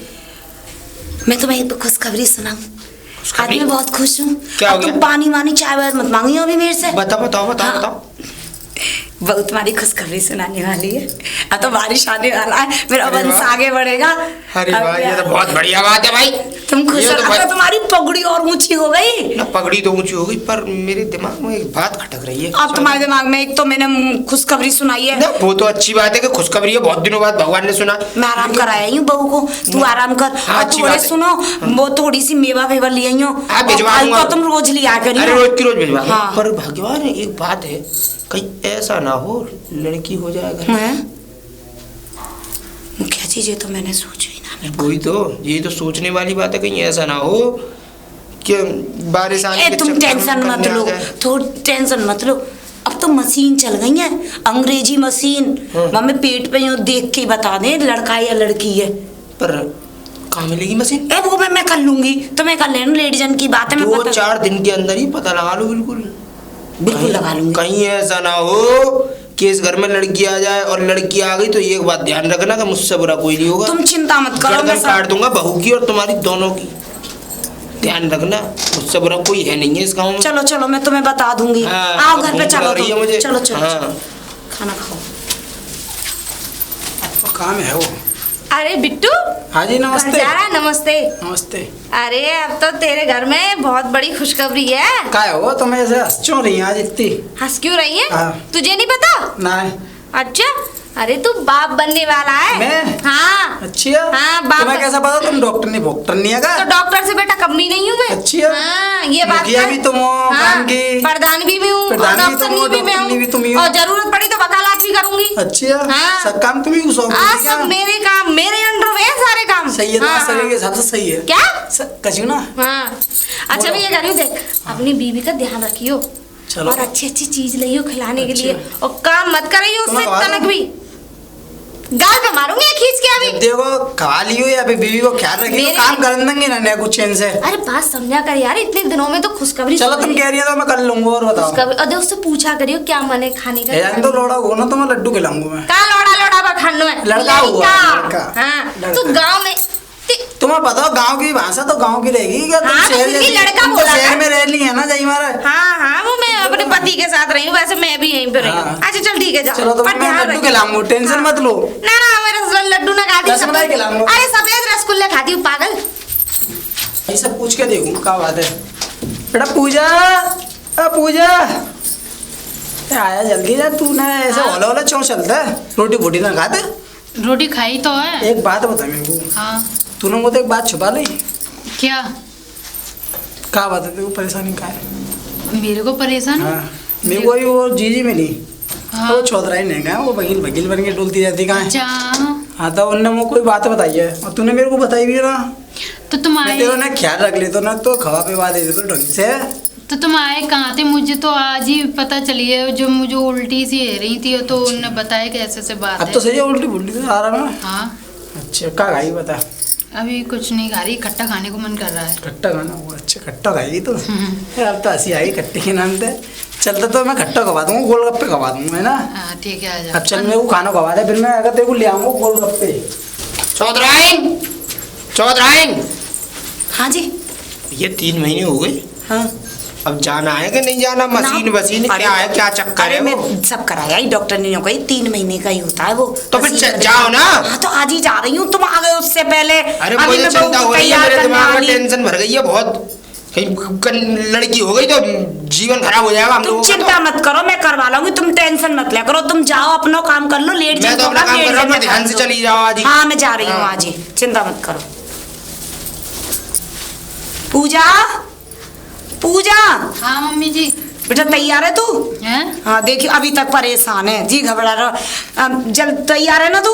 Speaker 1: मैं तुम्हें एक खुशखबरी सुनाऊं। आज
Speaker 3: खुशखबरी?
Speaker 1: मैं बहुत खुश हूँ।
Speaker 3: क्या हो
Speaker 1: अब तुम
Speaker 3: गया?
Speaker 1: पानी वानी चाय वाय मत मांगियो अभी मेरे से।
Speaker 3: बताओ
Speaker 1: हाँ। बहुत तुम्हारी खुशखबरी सुनाने वाली है। अब तो बारिश आने वाला है, मेरा
Speaker 3: अरे
Speaker 1: वंश
Speaker 3: वाह।
Speaker 1: आगे बढ़ेगा।
Speaker 3: अरे
Speaker 1: अब
Speaker 3: भाई ये
Speaker 1: क्या?
Speaker 3: तो बहुत बढ़िया बात है भाई।
Speaker 1: तुम खुश
Speaker 3: ये
Speaker 1: हो।
Speaker 3: तो
Speaker 1: अब
Speaker 3: भाई-
Speaker 1: तो तुम्हारी पगड़ी और ऊंची हो गई।
Speaker 3: ना पगड़ी तो ऊंची हो गई, पर मेरे दिमाग में एक बात खटक रही है।
Speaker 1: अब तुम्हारे दिमाग में एक तो मैंने खुशखबरी सुनाई है।
Speaker 3: ना वो तो अच्छी बात है कि खुशखबरी है, बहुत दिनों बाद भगवान ने सुना।
Speaker 1: मैं आराम कराया हूँ बहू को, तू आराम कर।
Speaker 3: हाँ,
Speaker 1: और
Speaker 3: अच्छी
Speaker 1: थोड़े
Speaker 3: बात है।
Speaker 1: सुनो, वो थोड़ी सी मेवा वेवा ले आई हो।
Speaker 3: हाँ, भिजवा
Speaker 1: और
Speaker 3: दूंगा।
Speaker 1: तो तुम रोज लिया करियो।
Speaker 3: अरे रोज की रोज भिजवा दूंगा।
Speaker 1: हाँ।
Speaker 3: पर भगवान एक बात है, कहीं ऐसा ना हो लड़की हो जाएगा।
Speaker 1: हैं? मुखिया जी ये तो मैंने सोचा ही ना।
Speaker 3: वही तो, ये तो सोचने वाली बात है, कहीं ऐसा ना हो कि बारिश आने के
Speaker 1: तुम
Speaker 3: चक्कर में
Speaker 1: टेंशन मत
Speaker 3: करने आ
Speaker 1: लो,
Speaker 3: जाए।
Speaker 1: थोड़ी टेंशन मत लो। अब तो मशीन चल गई है, अंग्रेजी मशीन। मम्मी पेट पे यूं देख के ही बता दे लड़का है या लड़की है।
Speaker 3: पर कहाँ मिलेगी मशीन?
Speaker 1: ए वो मैं कर लूंगी, तो मैं कर लेना, लेडीजन की बात है। मैं
Speaker 3: 2-4 दिन के अंदर ही पता लगा लो। बिल्कुल
Speaker 1: बिल्कुल लगा लूंगी।
Speaker 3: कहीं ऐसा ना हो कि इस घर में लड़की आ जाए, और लड़की आ गई तो एक बात ध्यान रखना कि मुझसे बुरा कोई नहीं होगा।
Speaker 1: तुम चिंता मत करो, मैं
Speaker 3: गर्दन
Speaker 1: सब-
Speaker 3: काट दूंगा बहू की और तुम्हारी दोनों की। ध्यान रखना, मुझसे बुरा कोई है नहीं है इस गाँव में।
Speaker 1: चलो चलो मैं तुम्हें बता दूंगी।
Speaker 3: हाँ,
Speaker 1: आओ घर पे
Speaker 3: भूख
Speaker 1: चलो
Speaker 3: लग रही है
Speaker 1: तुम।
Speaker 3: मुझे।
Speaker 1: चलो चलो
Speaker 3: हाँ।
Speaker 1: चलो, खाना खाओ।
Speaker 2: तो काम है वो।
Speaker 5: अरे बिट्टू
Speaker 2: हाँ जी
Speaker 5: कहाँ
Speaker 2: नमस्ते।
Speaker 5: जा रहा है? नमस्ते।
Speaker 2: नमस्ते।
Speaker 5: अरे अब तो तेरे घर में बहुत बड़ी खुशखबरी है।
Speaker 2: क्या हो तुम ऐसे हंस क्यों रही हैं आज इतनी?
Speaker 5: हंस क्यों रही है?
Speaker 2: हाँ।
Speaker 5: तुझे नहीं पता?
Speaker 2: नहीं।
Speaker 5: अच्छा अरे तू बाप बनने वाला है।
Speaker 2: मैं?
Speaker 5: हाँ
Speaker 2: अच्छा
Speaker 5: हाँ, बाप
Speaker 2: तुम्हें कैसा पता? तुम डॉक्टर नहीं है
Speaker 5: तो डॉक्टर से बेटा कम भी नहीं हूँ मैं।
Speaker 2: अच्छा
Speaker 5: हाँ, ये बात
Speaker 2: मुखिया
Speaker 5: है।
Speaker 2: भी तुम हो, काम की
Speaker 5: प्रधान भी मैं हूँ,
Speaker 2: प्रधान भी तुम हो,
Speaker 5: अफसरनी भी मैं
Speaker 2: डॉक्टरनी भी तुम ही
Speaker 5: हूँ,
Speaker 2: हो।
Speaker 5: और जरूरत पड़ी तो वकालत भी करूंगी।
Speaker 2: अच्छा
Speaker 5: हाँ।
Speaker 2: सब काम तुम ही घुसो
Speaker 5: सब मेरे काम, मेरे अंडर में है सारे काम।
Speaker 2: सही है,
Speaker 5: हाँ,
Speaker 2: तुम्हारे शरीर के हिसाब से सही है।
Speaker 5: क्या
Speaker 2: कछु ना
Speaker 5: हाँ अच्छा
Speaker 2: बोलो।
Speaker 5: भैया करियो देख, अपनी बीवी का ध्यान रखियो
Speaker 2: चलो।
Speaker 5: और अच्छी अच्छी चीज लाइयो खिलाने के लिए,
Speaker 2: अच्छा।
Speaker 5: और काम मत करियो उससे
Speaker 2: तुम्हें
Speaker 5: तनक भी। गाल पे मारूंगी खींच के अभी।
Speaker 2: देखो खा लियो या फिर बीवी को ख्याल रखियो,
Speaker 5: मेरे-
Speaker 2: काम कर देंगे ना कुछ चैन से।
Speaker 5: अरे बात समझा कर यार, इतने दिनों में तो खुशखबरी
Speaker 2: चलो
Speaker 5: सुन
Speaker 2: तुम
Speaker 5: ली।
Speaker 2: कह रही हो तो मैं कर लूंगा। और बताओ
Speaker 5: खुशखबरी, और उससे पूछा करियो क्या मन है खाने का।
Speaker 2: यार तो लोड़ा हो ना तो मैं लड्डू खिलाऊंगा मैं।
Speaker 5: का लोड़ा पर खानो है
Speaker 2: लड़का हुआ, लड़का।
Speaker 5: हाँ
Speaker 2: लड़का।
Speaker 5: तू गांव में
Speaker 2: तुम्हें पता हो गांव की भाषा तो गांव की रहेगी क्या? तुम
Speaker 5: हाँ, तो
Speaker 2: शहर
Speaker 5: फिर भी
Speaker 2: जैसी-
Speaker 5: लड़का
Speaker 2: तुम तो
Speaker 5: बोला
Speaker 2: शहर
Speaker 5: था।
Speaker 2: में रह ली है ना जय महाराज।
Speaker 5: हाँ वो मैं अपने पति के साथ रही हूँ, वैसे मैं भी यहीं पे रही हूँ।
Speaker 2: हाँ।
Speaker 5: अच्छा चल ठीक है, जाओ।
Speaker 2: चलो तो
Speaker 5: पर
Speaker 2: मैं
Speaker 5: ध्यान
Speaker 2: लड्डू
Speaker 5: रखियो।
Speaker 2: खिलाऊंगा, टेंशन मत लो।
Speaker 5: ना मेरा लड्डू ना खाती,
Speaker 2: रसमलाई खिलाऊंगा।
Speaker 5: अरे सफेद रसगुल्ले खाती हूँ पागल।
Speaker 2: ये सब पूछ के देखूं क्या बात है। बेटा पूजा, पूजा आया जल्दी जा। तू ना ऐसे होला होला क्यों चलता है? रोटी बोटी ना खाते?
Speaker 6: रोटी खाई तो है।
Speaker 2: एक बात बता मेरे को,
Speaker 6: हाँ
Speaker 2: तूने मुझे एक बात छुपा ली।
Speaker 6: क्या?
Speaker 2: क्या बात है तेरे को? परेशानी क्या है?
Speaker 6: मेरे को परेशान?
Speaker 2: हाँ मेरे को ही वो जीजी मिली।
Speaker 6: हाँ।
Speaker 2: वो चौधराई नहीं गया, वो बगील बगील बन के डोलती रहती कहाँ है?
Speaker 6: अच्छा
Speaker 2: हाँ तो उनने वो कोई बात बताई है और तूने मेरे को बताई भी है ना।
Speaker 6: तो तुम
Speaker 2: मैं
Speaker 6: आए,
Speaker 2: तेरे ना ख्याल रख ले तो ना तो खवा पे बात दे तो ढंग से।
Speaker 6: तो तुम आए कहाँ थे? मुझे तो आज ही पता चली है, जो मुझे उल्टी सी हो रही थी तो उनने बताया कि ऐसे से बात
Speaker 2: अब
Speaker 6: है।
Speaker 2: तो सही है, उल्टी बुल्टी तो आ रहा है।
Speaker 6: हाँ
Speaker 2: अच्छा क्या खाई बता?
Speaker 6: अभी कुछ नहीं खा रही, खट्टा खाने को मन कर रहा है।
Speaker 2: खट्टा खाना हुआ? अच्छा खट्टा खाएगी तो यार अब तो हंसी आई खट्टे के नाम पे। चलता तो मैं खट्टा खवा दूंगा, गोलगप्पे खवा दूंगा है ना।
Speaker 6: हाँ ठीक है, आ जा।
Speaker 2: अब चल मेरे को खाना खवा दे, फिर मैं अगर तेरे को ले आऊंगा गोलगप्पे।
Speaker 3: चौधराइन, चौधराइन,
Speaker 1: हाँ जी।
Speaker 3: ये 3 महीने हो गए,
Speaker 1: हाँ
Speaker 3: अब जाना है कि नहीं जाना? मशीन वसीन क्या है, क्या चक्कर
Speaker 1: अरे
Speaker 3: है
Speaker 1: मैं
Speaker 3: वो?
Speaker 1: सब कराया ही, डॉक्टर ने कही 3 महीने का ही होता है वो।
Speaker 3: तो फिर
Speaker 1: मशीन
Speaker 3: जाओ ना।
Speaker 1: हाँ तो आज ही जा रही हूँ, तुम आ गए उससे पहले।
Speaker 3: अरे
Speaker 1: अभी
Speaker 3: मुझे
Speaker 1: मैं
Speaker 3: चिंता
Speaker 1: बहू
Speaker 3: हो रही है,
Speaker 1: तैयार
Speaker 3: मेरे
Speaker 1: करने
Speaker 3: दिमाग में
Speaker 1: वाली।
Speaker 3: टेंशन भर गई है बहुत। कहीं लड़की हो गई तो जीवन खराब हो जाएगा हम
Speaker 1: तुम
Speaker 3: लोगों का।
Speaker 1: चिंता मत करो, मैं करवा लूंगी, तुम टेंशन मत लिया करो। तुम जाओ अपना काम कर लो, लेट
Speaker 3: मैं तो अपना काम कर रहा हूँ, ध्यान से चली जाओ आज ही।
Speaker 1: हाँ मैं जा रही हूँ
Speaker 3: हाँ।
Speaker 1: आज ही, चिंता मत करो। पूजा, पूजा
Speaker 6: हाँ मम्मी जी।
Speaker 1: बेटा तैयार है तू?
Speaker 6: हैं?
Speaker 1: हाँ देखियो अभी तक परेशान है जी, घबरा रहा। जल्द तैयार है ना तू?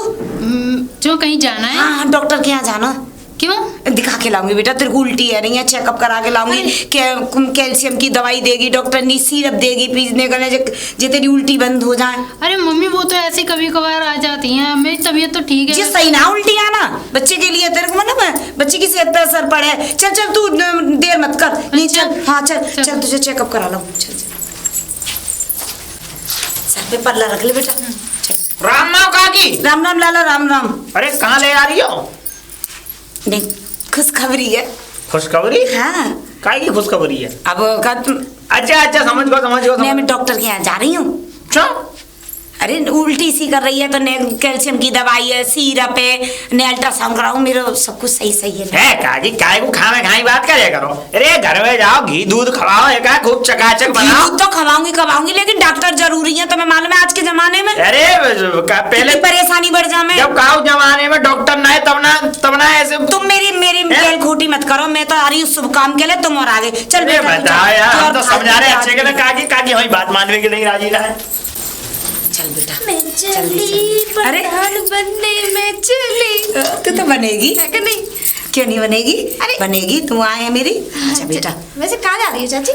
Speaker 6: जो कहीं जाना है?
Speaker 1: हाँ डॉक्टर के यहाँ जाना।
Speaker 6: क्यों?
Speaker 1: दिखा के लाऊंगी बेटा, तेरे को उल्टी है नहीं है, चेकअप करा के लाऊंगी। कैल्शियम की दवाई देगी डॉक्टर ने, सिरप देगी पीने का, जो तेरी उल्टी बंद हो जाए।
Speaker 6: अरे मम्मी वो तो ऐसे कभी कभार आ जाती हैं, मेरी तबीयत तो ठीक
Speaker 1: जी
Speaker 6: है।
Speaker 1: सही ना उल्टी आना बच्चे के लिए, तेरे को मतलब है बच्चे की सेहत पे असर पड़े। चल चल तू देर मत कर, नहीं चल। हाँ चल चल तुझे चेकअप करा लो। चल चल सर पे पल्ला रख ले बेटा। चल
Speaker 3: राम राम काकी।
Speaker 1: राम राम लाला, राम राम।
Speaker 3: अरे कहाँ ले आ रही हो?
Speaker 1: नहीं खुशखबरी है।
Speaker 3: खुशखबरी?
Speaker 1: हाँ
Speaker 3: काय की खुशखबरी है?
Speaker 1: अब का तुम,
Speaker 3: अच्छा अच्छा समझ गो।
Speaker 1: मैं डॉक्टर के यहाँ जा रही हूँ।
Speaker 3: क्यों?
Speaker 1: अरे उल्टी सी कर रही है तो कैल्शियम की दवाई है, सिरप है, ने अल्ट्रासाउंड कराऊं, मेरा सब कुछ सही सही है।
Speaker 3: काजी काय को खाई बात करे करो। अरे घर में जाओ, घी दूध खवाओ, एक खूब चकाचक बनाओ।
Speaker 1: दूध तो खवाऊंगी लेकिन डॉक्टर जरूरी है, तुम्हें मालूम है आज के जमाने में
Speaker 3: अरे पहले
Speaker 1: कितनी परेशानी बढ़ जा। मैं
Speaker 3: जब काउ जमाने में डॉक्टर ना है तब ना ऐसे।
Speaker 1: तुम मेरी गैल खोटी मत करो, मैं तो आ रही हूँ शुभ काम के लिए, तुम और आगे चल।
Speaker 3: अरे
Speaker 1: बेटा, तू
Speaker 3: बताओ
Speaker 1: जा।
Speaker 3: यार,
Speaker 1: तू
Speaker 3: हम
Speaker 1: और
Speaker 3: तो
Speaker 1: भाग
Speaker 3: समझा रहे
Speaker 1: जा,
Speaker 3: अच्छे के लिए। काकी हमारी बात मानने के लिए राजी ना है।
Speaker 1: चल बेटा
Speaker 5: मैं चली प्रधान बनने में चली।
Speaker 1: तू तो बनेगी,
Speaker 5: है कि नहीं?
Speaker 1: क्यों नहीं बनेगी?
Speaker 5: अरे।
Speaker 1: बनेगी, तू आए मेरी। अच्छा बेटा
Speaker 5: वैसे कहाँ जा रही है चाची?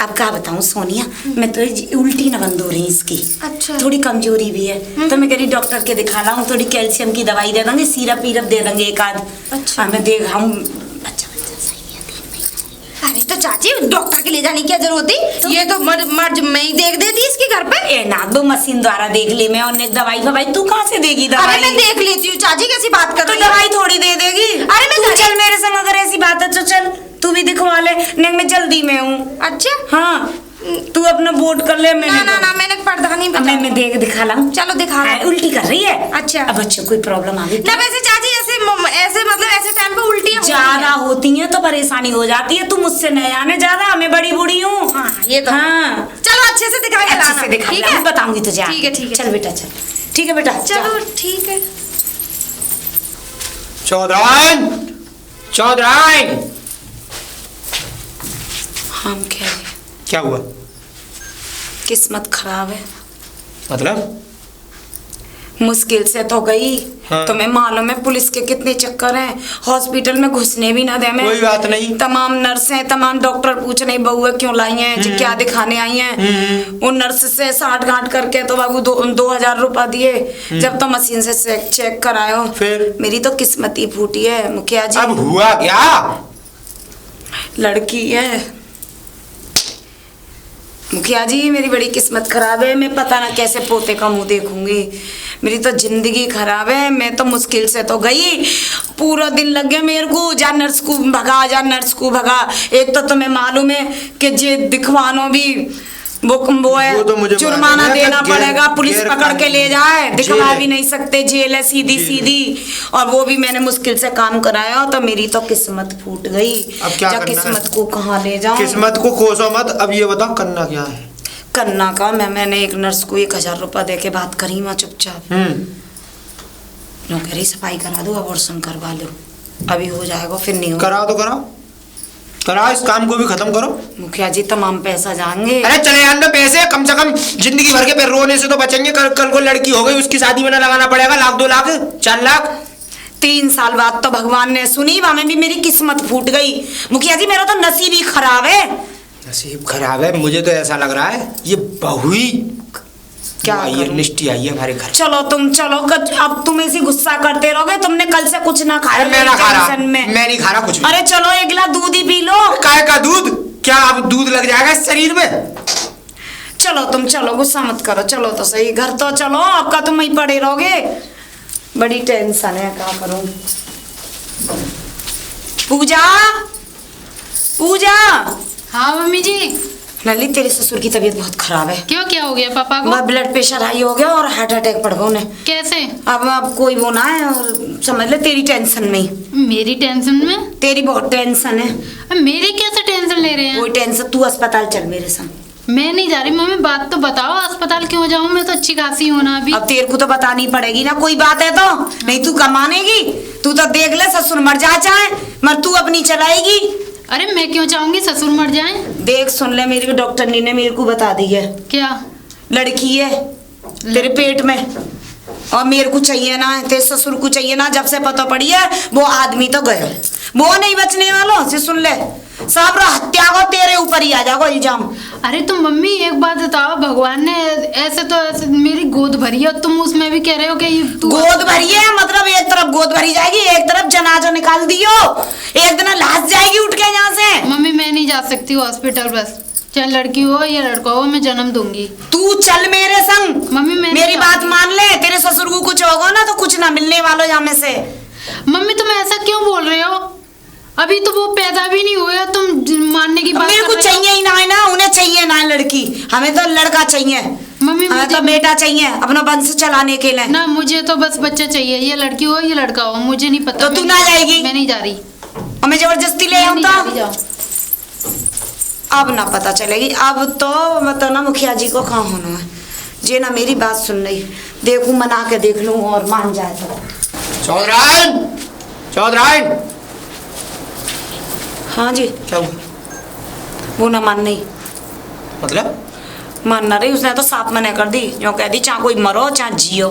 Speaker 1: अब क्या बताऊं सोनिया, मैं तो उल्टी न बंद हो रही इसकी।
Speaker 5: अच्छा।
Speaker 1: थोड़ी कमजोरी भी है तो मैं कह रही डॉक्टर के दिखा लाऊं, थोड़ी कैल्शियम की दवाई दे देंगे, सिरप वीरप दे देंगे एक आध।
Speaker 5: अच्छा।
Speaker 1: मैं दिखाऊं बच्चा सही है 3 महीने।
Speaker 5: अरे तो चाची डॉक्टर के ले जाने की क्या जरूरत थी? ये तो मर्ज मैं ही देख देती इसके घर पे।
Speaker 1: ए ना दो मशीन द्वारा देख ली मैं, और दवाई फवाई तू कहाँ से देगी
Speaker 5: अरे
Speaker 1: दवाई?
Speaker 5: मैं देख लेती हूँ चाची, कैसी बात कर
Speaker 1: तो
Speaker 5: रही है?
Speaker 1: दवाई थोड़ी दे देगी।
Speaker 5: अरे मैं
Speaker 1: तू
Speaker 5: घर-
Speaker 1: चल मेरे संग, अगर ऐसी बात है तो चल तू भी दिखवा ले। नहीं मैं जल्दी में हूँ।
Speaker 5: अच्छा।
Speaker 1: हाँ तू अपना बोर्ड कर ले।
Speaker 5: ना मैंने प्रधानी
Speaker 1: मैं देख दिखा लाऊं।
Speaker 5: चलो दिखा लो।
Speaker 1: उल्टी कर रही है।
Speaker 5: अच्छा।
Speaker 1: अब बच्चों कोई प्रॉब्लम आ गई
Speaker 5: ना वैसे चाची ऐसे मतलब ऐसे टाइम पे उल्टी
Speaker 1: ज्यादा होती है तो परेशानी हो जाती है। तू मुझसे नया आने ज्यादा, मैं बड़ी बूढ़ी हूँ।
Speaker 5: हाँ ये तो
Speaker 1: हाँ
Speaker 5: चलो अच्छे से दिखा के
Speaker 1: अच्छे
Speaker 5: लाना।
Speaker 1: से दिखा
Speaker 5: ठीक
Speaker 1: लाऊं,
Speaker 5: है
Speaker 1: बताऊंगी तुझे।
Speaker 5: ठीक है
Speaker 1: चल बेटा चल। ठीक है बेटा
Speaker 5: चलो ठीक है।
Speaker 4: चौधराइन, चौधराइन।
Speaker 1: हम कह रहे
Speaker 4: क्या हुआ?
Speaker 1: किस्मत खराब है,
Speaker 4: मतलब?
Speaker 1: मुश्किल से तो गई।
Speaker 4: हाँ।
Speaker 1: तुम्हें मालूम है पुलिस के कितने चक्कर हैं, हॉस्पिटल में घुसने भी ना दे में।
Speaker 4: कोई बात नहीं।
Speaker 1: तमाम नर्सें तमाम डॉक्टर पूछ रही बहू क्यों लाई हैं जी, क्या दिखाने आई हैं। उन नर्स से साठ गांठ करके तो बाबू 2000 रुपया दिए। जब तो मशीन से चेक करायो,
Speaker 4: फिर?
Speaker 1: मेरी तो किस्मत ही फूटी है मुखिया जी।
Speaker 4: अब हुआ क्या?
Speaker 1: लड़की है मुखिया जी, मेरी बड़ी किस्मत खराब है। मैं पता ना कैसे पोते का मुंह देखूंगी। मेरी तो जिंदगी खराब है। मैं तो मुश्किल से तो गई, पूरा दिन लग गया मेरे को, जा नर्स को भगा, जा नर्स को भगा। एक तो तुम्हें मालूम है कि जे दिखवानो भी वो है,
Speaker 4: वो तो मुझे
Speaker 1: जुर्माना
Speaker 4: मालूम है
Speaker 1: देना
Speaker 4: कि
Speaker 1: पड़ेगा, पुलिस
Speaker 4: गैर
Speaker 1: पकड़ के ले जाए, दिखवा
Speaker 4: जेल
Speaker 1: भी
Speaker 4: है।
Speaker 1: नहीं सकते, जेल है सीधी
Speaker 4: जेल है।
Speaker 1: सीधी। और वो भी मैंने मुश्किल से काम कराया, तो मेरी तो किस्मत फूट गई।
Speaker 4: अब क्या
Speaker 1: जा
Speaker 4: करना है?
Speaker 1: किस्मत को कहाँ ले जाऊं?
Speaker 4: किस्मत को कोसो मत। अब ये बताओ करना क्या है?
Speaker 1: करना का मैंने एक नर्स को 1000 रुपया दे के बात करी वहाँ चुपचाप। नो कह रही सफाई करा दो, अबॉर्शन करवा लो, अभी हो जाएगा, फिर नहीं होगा।
Speaker 4: कराओ तो कराओ, कराओ, इस काम को भी खत्म करो।
Speaker 1: मुखिया जी तमाम पैसा जाएंगे।
Speaker 4: अरे चले आने दो पैसे, कम से कम जिंदगी भर के पे रोने से तो बचेंगे। कल को लड़की हो गई, उसकी शादी में ना लगाना पड़ेगा 1 लाख 2 लाख 4 लाख।
Speaker 1: 3 साल बाद तो भगवान ने सुनी, वहां भी मेरी किस्मत फूट गई। मुखिया जी मेरा तो नसीब ही खराब है।
Speaker 4: नसीब खराब है? मुझे तो ऐसा लग रहा है ये बहू ही
Speaker 1: क्या
Speaker 4: आई है,
Speaker 1: करूं?
Speaker 4: निष्ठी आई है हमारे घर।
Speaker 1: चलो तुम चलो, अब तुम ऐसी गुस्सा करते रहोगे। तुमने कल से कुछ ना खाया।
Speaker 4: मैं ना खा रहा,
Speaker 1: टेंशन में।
Speaker 4: मैं नहीं खा रहा कुछ भी।
Speaker 1: अरे चलो 1 गिलास दूध ही पी लो।
Speaker 4: काय का दूध? क्या अब दूध लग जाएगा इस शरीर में?
Speaker 1: चलो तुम चलो, गुस्सा मत करो, चलो तो सही घर तो चलो। आपका तुम वहीं पड़े रहोगे, बड़ी टेंशन है, क्या करूं। पूजा, पूजा।
Speaker 6: हाँ मम्मी जी।
Speaker 1: ललित तेरे ससुर की तबीयत बहुत खराब है।
Speaker 6: क्यों, क्या हो गया पापा को?
Speaker 1: ब्लड प्रेशर हाई हो गया और हार्ट अटैक पड़ गया उन्हें।
Speaker 6: कैसे?
Speaker 1: अब कोई वो ना है, और समझ ले तेरी टेंशन में ही।
Speaker 6: मेरी टेंशन में?
Speaker 1: तेरी बहुत टेंशन है।
Speaker 6: अब मेरी कैसे टेंशन ले रहे हैं?
Speaker 1: कोई टेंशन, तू अस्पताल चल मेरे संग।
Speaker 6: मैं नहीं जा रही मम्मी, बात तो बताओ, अस्पताल क्यों जाऊं? मैं तो अच्छी खासी हूं ना अभी।
Speaker 1: अब तेरे को तो बतानी पड़ेगी ना, कोई बात है तो, नहीं तू कमानेगी। तू तो देख ले, ससुर मर जा चाहे मर, तू अपनी चलाएगी।
Speaker 6: अरे मैं क्यों चाहूंगी ससुर मर जाएं?
Speaker 1: देख सुन ले, मेरी डॉक्टर ने मेरे को बता दी है,
Speaker 6: क्या?
Speaker 1: लड़की है तेरे पेट में, और मेरे को चाहिए ना, तेरे ससुर को चाहिए ना। जब से पता पड़ी है वो आदमी तो गया, वो नहीं बचने वालों से। सुन ले, सब हत्या को तेरे ऊपर ही आ जाएगा इल्जाम।
Speaker 6: अरे तुम मम्मी एक बात बताओ, भगवान ने ऐसे तो ऐसे मेरी गोद भरी है, तुम उसमें भी कह रहे हो कि तू
Speaker 1: गोद भरी है मतलब एक तरफ गोद भरी जाएगी, एक तरफ जनाजा निकाल दियो, एक दिन लाश जाएगी उठ के यहाँ से।
Speaker 6: मम्मी मैं नहीं जा सकती हॉस्पिटल, बस चाहे लड़की हो या लड़का हो मैं जन्म दूंगी।
Speaker 1: तू चल मेरे संग।
Speaker 6: मम्मी मैं
Speaker 1: मेरी बात मान ले, तेरे ससुर को कुछ होगा ना तो कुछ ना मिलने वालों यहाँ में से।
Speaker 6: मम्मी तुम ऐसा क्यों बोल रहे हो? अभी तो वो पैदा भी नहीं हुए, तुम मानने की बात
Speaker 1: मेरे को
Speaker 6: कर रहे हो।
Speaker 1: चाहिए ही ना है ना, उन्हें चाहिए ना है लड़की, हमें तो लड़का चाहिए।
Speaker 6: मम्मी
Speaker 1: हमें
Speaker 6: मुझे
Speaker 1: तो बेटा चाहिए अपना वंश चलाने के लिए।
Speaker 6: ना, मुझे तो बस बच्चा चाहिए, ये लड़की हो या लड़का हो मुझे नहीं पता।
Speaker 1: तो तू
Speaker 6: मैं
Speaker 1: ना
Speaker 6: नहीं-
Speaker 1: जाएगी?
Speaker 6: मैं नहीं जा रही।
Speaker 1: हमें जबरदस्ती ले
Speaker 6: मैं
Speaker 1: आऊं
Speaker 6: नहीं जा रही,
Speaker 1: तो
Speaker 6: जाओ।
Speaker 1: अब ना पता चलेगी। अब तो मतलब ना मुखिया जी को कहाँ होना है, जे ना मेरी बात सुन रही, देखूं मना के देख लूं और मान जाए तो।
Speaker 4: चौधराइन, चौधराइन।
Speaker 1: हाँ जी।
Speaker 4: क्या हुआ?
Speaker 1: वो ना मान नहीं,
Speaker 4: मतलब?
Speaker 1: मान ना रही, उसने तो साफ मना कर दी, जो कह दी चाहे कोई मरो चाहे जियो।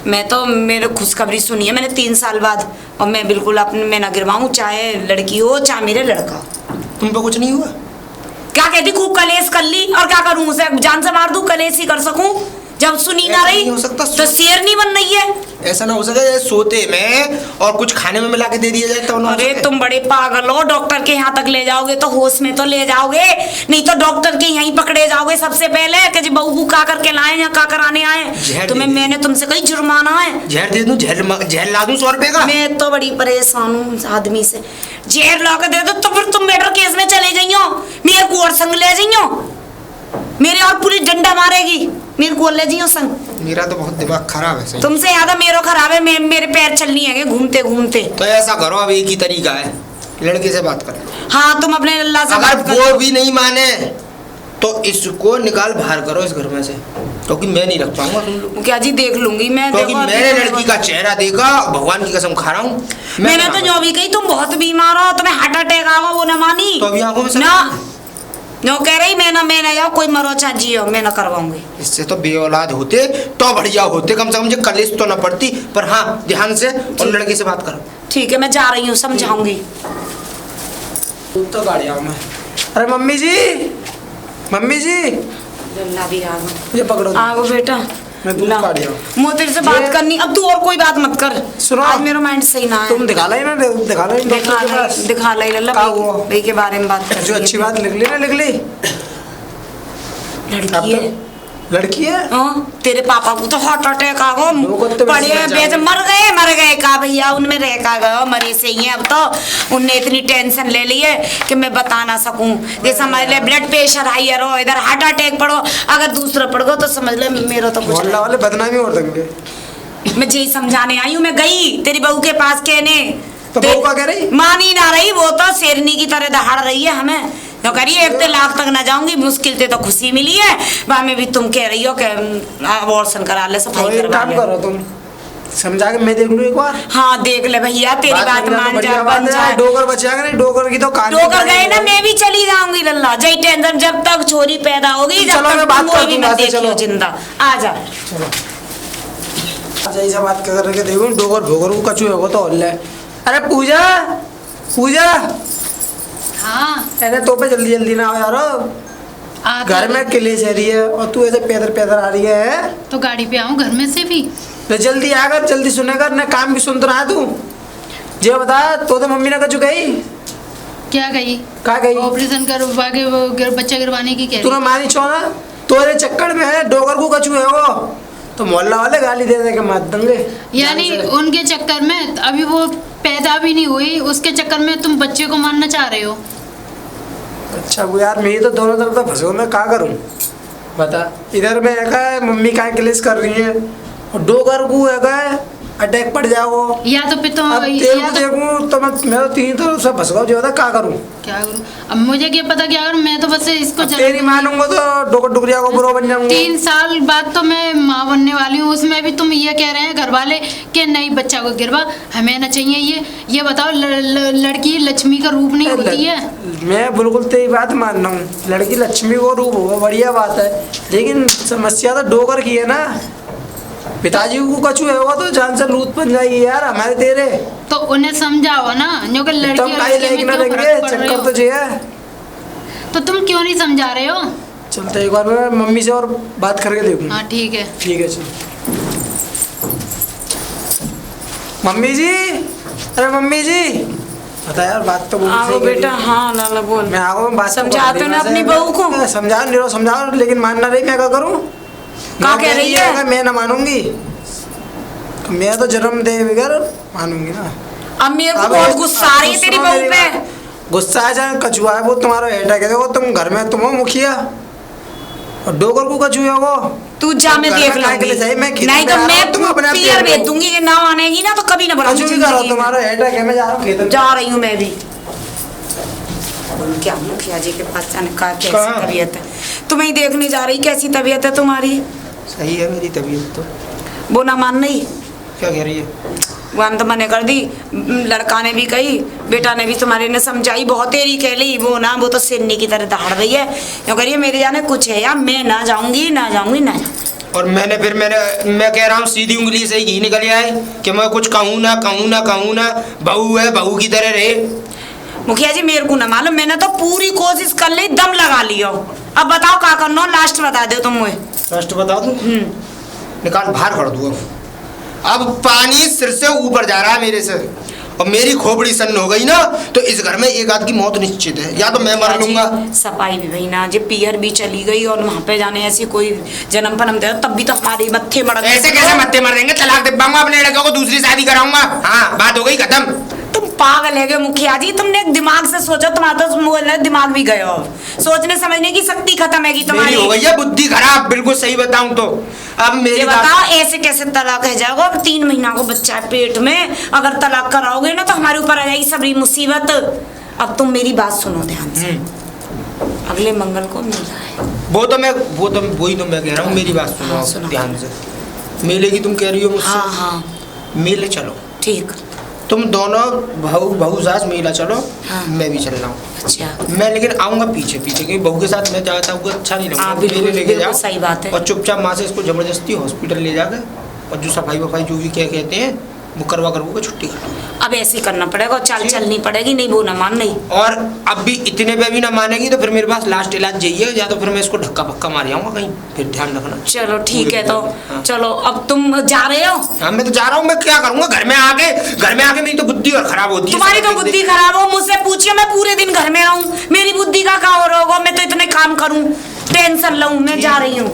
Speaker 1: मैं तो मेरे खुशखबरी सुनी है मैंने 3 साल बाद, और मैं बिल्कुल अपने में ना गिरवाऊं, चाहे लड़की हो चाहे मेरे लड़का।
Speaker 4: तुम पे कुछ नहीं हुआ?
Speaker 1: क्या कहती, खूब कलेश कर ली, और क्या करूं, उसे जान से मार दूं, कलेश ही कर सकूं। जब सुनी ना
Speaker 4: ऐसा
Speaker 1: रही
Speaker 4: नहीं हो सकता,
Speaker 1: तो शेर नहीं बन रही है।
Speaker 4: ऐसा ना हो सके सोते में और कुछ खाने में मिला के दे दिया जाए तो ना हो
Speaker 1: अरे
Speaker 4: सके?
Speaker 1: तुम बड़े पागल हो, डॉक्टर के यहाँ तक ले जाओगे तो होश में तो ले जाओगे, नहीं तो डॉक्टर के यहीं पकड़े जाओगे सबसे पहले कि जी बहू को का करके लाए या का कराने आए।
Speaker 4: जहर
Speaker 1: तुम्हें
Speaker 4: दे दे।
Speaker 1: मैंने तुमसे कहीं जुर्माना है।
Speaker 4: जहर दे दूं? जहर ला दूं 100 रुपए का?
Speaker 1: मैं तो बड़ी परेशान हूँ उस आदमी से। जहर ला के दे दो तो फिर तुम मर्डर केस में चले जाइयो, मेरे को और संग ले जाइयो, मेरे और पुलिस डंडा मारेगी, मेरे को ले जाइयो संग।
Speaker 4: मेरा तो बहुत दिमाग खराब है सही।
Speaker 1: तुमसे ज्यादा मेरा खराब है, मेरे पैर चलनी है घूमते घूमते।
Speaker 4: तो ऐसा करो, अब एक ही तरीका है, लड़के से बात कर लो।
Speaker 1: हाँ तुम अपने अल्लाह से
Speaker 4: अगर
Speaker 1: बात करो।
Speaker 4: वो भी नहीं माने तो इसको निकाल बाहर करो इस घर में से। क्योंकि मैं नहीं रख पाऊंगा तुम लोग,
Speaker 1: मुखिया जी देख लूंगी मैं।
Speaker 4: क्योंकि
Speaker 1: देखो,
Speaker 4: मैंने
Speaker 1: अभी
Speaker 4: लड़की का चेहरा देखा, भगवान की कसम खा रहा हूँ।
Speaker 1: मैंने तो जो भी कही तुम बहुत बीमार हो, तुम्हें हार्ट अटैक आगा, वो ना मानी
Speaker 4: तो अभी आंखों में
Speaker 1: ना, जो कह रही मैं ना जाओ, कोई मरो चाहे जियो, मैं ना करवाऊंगी।
Speaker 4: इससे तो बेऔलाद होते तो बढ़िया होते, कम से कम मुझे कलेश तो ना पड़ती। पर हाँ, ध्यान से उन लड़के से बात करो।
Speaker 1: ठीक है, मैं जा रही हूँ, समझाऊंगी।
Speaker 2: तो गाड़ी आऊँ मैं। अरे मम्मी जी, मम्मी जी,
Speaker 1: लल्ला भी आ गो,
Speaker 2: ये पकड़ो।
Speaker 1: आओ बेटा।
Speaker 2: मैं दूध
Speaker 1: ला।
Speaker 2: काट रहा हूँ।
Speaker 1: मुझे तेरे से बात करनी, अब तू और कोई बात मत कर।
Speaker 2: सुनो,
Speaker 1: आज मेरा माइंड सही ना है।
Speaker 2: तुम दिखा लाई ना, दिखा लाई डॉक्टर के पास।
Speaker 1: दिखा लाई लल्ला
Speaker 2: का
Speaker 1: भाई,
Speaker 2: हुआ?
Speaker 1: भाई के बारे में बात कर।
Speaker 2: जो अच्छी बात लिख ली ना, लिख ली।
Speaker 1: लड़की है।
Speaker 2: लड़की है?
Speaker 1: हाँ, तेरे पापा को तो हार्ट अटैक आ गो,
Speaker 2: लोगों को तो
Speaker 1: पड़े
Speaker 2: वैसे
Speaker 1: बेच मर गए का भैया, उनमें रह का गए, मरे से ही हैं अब तो। उनने इतनी टेंशन ले ली है कि मैं बता ना सकूं। जैसे समझ ले ब्लड प्रेशर हाई है, रो इधर हार्ट अटैक पड़ो, अगर दूसरा पड़ गो तो समझ ले मेरा तो कुछ
Speaker 2: मोहल्ला वाले बदनामी हो देंगे।
Speaker 1: नहीं। मैं यही समझाने आई हूँ, मैं गई तेरी बहू के पास कहने,
Speaker 2: तो बहू क्या कह रही?
Speaker 1: मानी ना रही, वो तो शेरनी की तरह दहाड़ रही है हमें। तो करिए 1 लाख तक ना जाऊंगी, मुश्किल से तो खुशी मिली है, वहाँ में भी तुम कह रही हो कि अबॉर्शन करा ले,
Speaker 2: तो
Speaker 1: सफाई
Speaker 2: एक
Speaker 1: करवा
Speaker 2: काम
Speaker 1: ले।
Speaker 2: करो तुम, समझा के मैं देख लूँ एक बार।
Speaker 1: हाँ देख ले भैया, तेरी बात मान जा, बन जा।
Speaker 2: डोगर बचेगा नहीं, डोगर की तो कहानी
Speaker 1: डोकर गए ना, मैं भी चली जाऊंगी लल्ला, जय टेंशन, जब तक छोरी पैदा होगी, जब
Speaker 2: चलो, मैं
Speaker 1: तक
Speaker 2: बात
Speaker 1: तुम
Speaker 2: कर
Speaker 1: वो भी
Speaker 2: दूंगा,
Speaker 1: मत देखियो
Speaker 2: चलो।
Speaker 1: जिंदा। आ जा।
Speaker 2: अच्छा ऐसा बात करके देखो, डोगर भोगर को कचू होगा तो हल्ला है। अरे पूजा, पूजा,
Speaker 6: हाँ
Speaker 2: अरे तो पे जल्दी जल्दी ना आओ यार,
Speaker 6: आते
Speaker 2: घर में किलेश है रही है और तू ऐसे पैदल पैदल आ रही है।
Speaker 6: तो गाड़ी पे आऊँ घर में से भी।
Speaker 2: तो जल्दी आकर, जल्दी सुनेकर, न काम भी सुन तो रहा तू। जे बता, तो मम्मी ने कचू गई
Speaker 6: क्या गई?
Speaker 2: कहा गई?
Speaker 6: ऑपरेशन करवा के वो बच्चा गिरवाने की कह
Speaker 2: तूने
Speaker 6: रही।
Speaker 2: मानी छो ना, तोरे चक्कर में है डोगर को कचू है वो, तो मोहल्ला वाले गाली दे दे के मार देंगे।
Speaker 6: यानी उनके चक्कर में अभी वो पैदा भी नहीं हुई, उसके चक्कर में तुम बच्चे को मारना चाह रहे हो।
Speaker 2: अच्छा वो यार, मैं तो दोनों तरफ तो फंसे हूँ, मैं क्या करूँ बता। इधर में है मम्मी का क्लेश कर रही है, और डोगर को है अटैक पड़ जाओ।
Speaker 6: या तो फिर तुम
Speaker 2: अब तेरे को देखूं तो मैं तो तीन तरफ से फंस गया, जो होता क्या करूं।
Speaker 6: क्या करूं? अब मुझे क्या पता क्या करूं, मैं तो बस इसको
Speaker 2: तेरी मानूंगा तो डोकर डुगरिया को बुरा बन जाऊंगा।
Speaker 6: 3 साल बाद तो मैं माँ बनने वाली हूँ, उसमें भी तुम ये कह रहे हैं घर वाले कि नहीं बच्चा को गिरवा, हमें ना चाहिए। ये बताओ लड़की लक्ष्मी का रूप नहीं होती है?
Speaker 2: मैं बिल्कुल तेरी बात मान रहा हूँ, लड़की लक्ष्मी को रूप होगा, बढ़िया बात है, लेकिन समस्या तो डोकर की है ना। पिताजी को कछू होगा तो जान से लूट बन जाएगी यार हमारे तेरे।
Speaker 6: तो उन्हें समझाओ ना, जो कि लड़की
Speaker 2: तुम काहे लेके ना लेंगे, चक्कर तो चाहिए।
Speaker 6: तो तुम क्यों नहीं समझा रहे हो?
Speaker 2: चलते एक बार मैं मम्मी से और बात करके देखूँ।
Speaker 6: हाँ ठीक है।
Speaker 2: ठीक है चल। मम्मी जी, अरे मम्मी जी, बता यार बात तो बोल
Speaker 1: आओ बेटा। हाँ लाला बोल।
Speaker 2: मैं आओ, बात
Speaker 1: समझाते ना अपनी बहू को।
Speaker 2: समझाओ, लेकिन मानना नहीं, मैं क्या करूँ?
Speaker 1: क्या कह रही है?
Speaker 2: मैं ना मानूंगी, मैं तो जन्म दे बगैर मानूंगी ना।
Speaker 1: अब मेरे को बहुत गुस्सा आ रही है तेरी बहू पे।
Speaker 2: गुस्सा है चाहे कछुआ है, वो तुम्हारा हेटा है, देखो तुम घर में तुम हो मुखिया और डोगर को कछुए हो वो।
Speaker 1: तू जा, मैं देख लूंगी। नहीं तो मैं पियर भेज दूंगी, ये ना आनेगी ना तो कभी ना
Speaker 2: कछुआ भी करो,
Speaker 1: बुलाऊंगी।
Speaker 2: तुम्हारा हेटा है, मैं जा रहा हूँ खेत में।
Speaker 1: जा रही हूँ मैं भी। क्या मुखिया जी के पास जाने का कैसी
Speaker 4: कहाँ?
Speaker 1: तबीयत है? तुम्हें ही देखने जा रही, कैसी तबीयत है तुम्हारी?
Speaker 4: सही है मेरी तबीयत तो।
Speaker 1: वो ना मान नहीं,
Speaker 4: क्या कह रही है?
Speaker 1: वो हम तो मने कर दी, लड़का ने भी कही, बेटा ने भी तुम्हारे ने समझाई, बहुत तेरी कह ली, वो ना वो तो सिरनी की तरह दहाड़ रही है। क्यों करिए मेरे जाने कुछ है यार, मैं ना जाऊंगी ना जाऊंगी ना जाऊंगी।
Speaker 4: और मैं कह रहा हूँ सीधी उंगली से ही घी निकल आए कि मैं कुछ कहूँ ना कहूँ ना कहूँ ना, बहू है बहू की तरह रहे।
Speaker 1: मुखिया जी मेरे को ना मालूम, मैंने तो पूरी कोशिश कर ली, दम लगा लियो। अब बताओ क्या करना, लास्ट बता दो तुम मुझे।
Speaker 4: लास्ट बता दूँ? निकाल बाहर कर दूँ। अब पानी सिर से ऊपर जा रहा है मेरे से, और मेरी खोपड़ी सन्न हो गई ना तो इस घर में एक आदमी की मौत निश्चित है, या तो मैं मर लूंगा।
Speaker 1: सफाई भी भाई ना, जब पियर भी चली गई और वहाँ पे जाने ऐसी कोई जन्म पनम दे तब भी तो हमारे मत्थे मड़ गए।
Speaker 4: ऐसे कैसे मत्थे मर देंगे? तलाक दिलवाऊंगा अपने लड़के को, दूसरी शादी कराऊंगा। हाँ बात हो गई खत्म।
Speaker 1: तुम पागल है मुखिया जी, तुमने दिमाग से सोचो, तुम्हारा तो दिमाग भी गया, सोचने समझने की शक्ति खत्म है तुम्हारी।
Speaker 4: मेरी हो गई है बुद्धि खराब, बिल्कुल सही बताऊं तो। अब मेरी
Speaker 1: बताओ ऐसे कैसे तलाक है जाओगे? अब 3 महीना को बच्चा है पेट में, अगर तलाक कराओगे ना तो हमारे ऊपर आ जाएगी सबरी मुसीबत। अब तुम मेरी बात सुनो ध्यान से। अगले मंगल को मेला है।
Speaker 4: वही तो मैं कह रहा हूँ, मेरी बात
Speaker 1: हाँ,
Speaker 4: सुनो
Speaker 1: सुनाओ।
Speaker 4: ध्यान से। मेले की तुम कह रही हो मुझसे?
Speaker 1: हाँ हाँ
Speaker 4: मेले चलो,
Speaker 1: ठीक।
Speaker 4: तुम दोनों बहू सास मेला चलो।
Speaker 1: हाँ।
Speaker 4: मैं भी चल रहा हूँ।
Speaker 1: अच्छा
Speaker 4: मैं लेकिन आऊंगा पीछे पीछे, क्योंकि बहू के साथ मैं जाता हूँ अच्छा नहीं लगता।
Speaker 1: हाँ, बिल्कुल,
Speaker 4: मेले लेके
Speaker 1: बिल्कुल
Speaker 4: जाओ
Speaker 1: सही बात है।
Speaker 4: और चुपचाप माँ से इसको जबरदस्ती हॉस्पिटल ले जाकर और जो सफाई वफाई जो भी क्या कहते हैं वो करवा के छुट्टी कर लो।
Speaker 1: अब ऐसे ही करना पड़ेगा और चाल चलनी पड़ेगी, नहीं वो ना मान नहीं।
Speaker 4: और अब भी इतने पे भी ना मानेगी तो फिर मेरे पास लास्ट इलाज जाइए, या तो फिर मैं इसको धक्का पक्का मार आऊंगा कहीं, फिर ध्यान रखना।
Speaker 1: चलो ठीक है, तो
Speaker 4: हाँ।
Speaker 1: चलो अब तुम जा रहे हो?
Speaker 4: हाँ मैं तो जा रहा हूँ, मैं क्या करूंगा घर में आके मेरी तो बुद्धि और खराब होती है।
Speaker 1: तुम्हारी तो बुद्धि खराब हो, मुझसे पूछिए, मैं पूरे दिन घर में रहूं, मेरी बुद्धि का क्या हो रहा होगा? मैं तो इतने काम करूं, टेंशन लूं, मैं जा रही हूँ।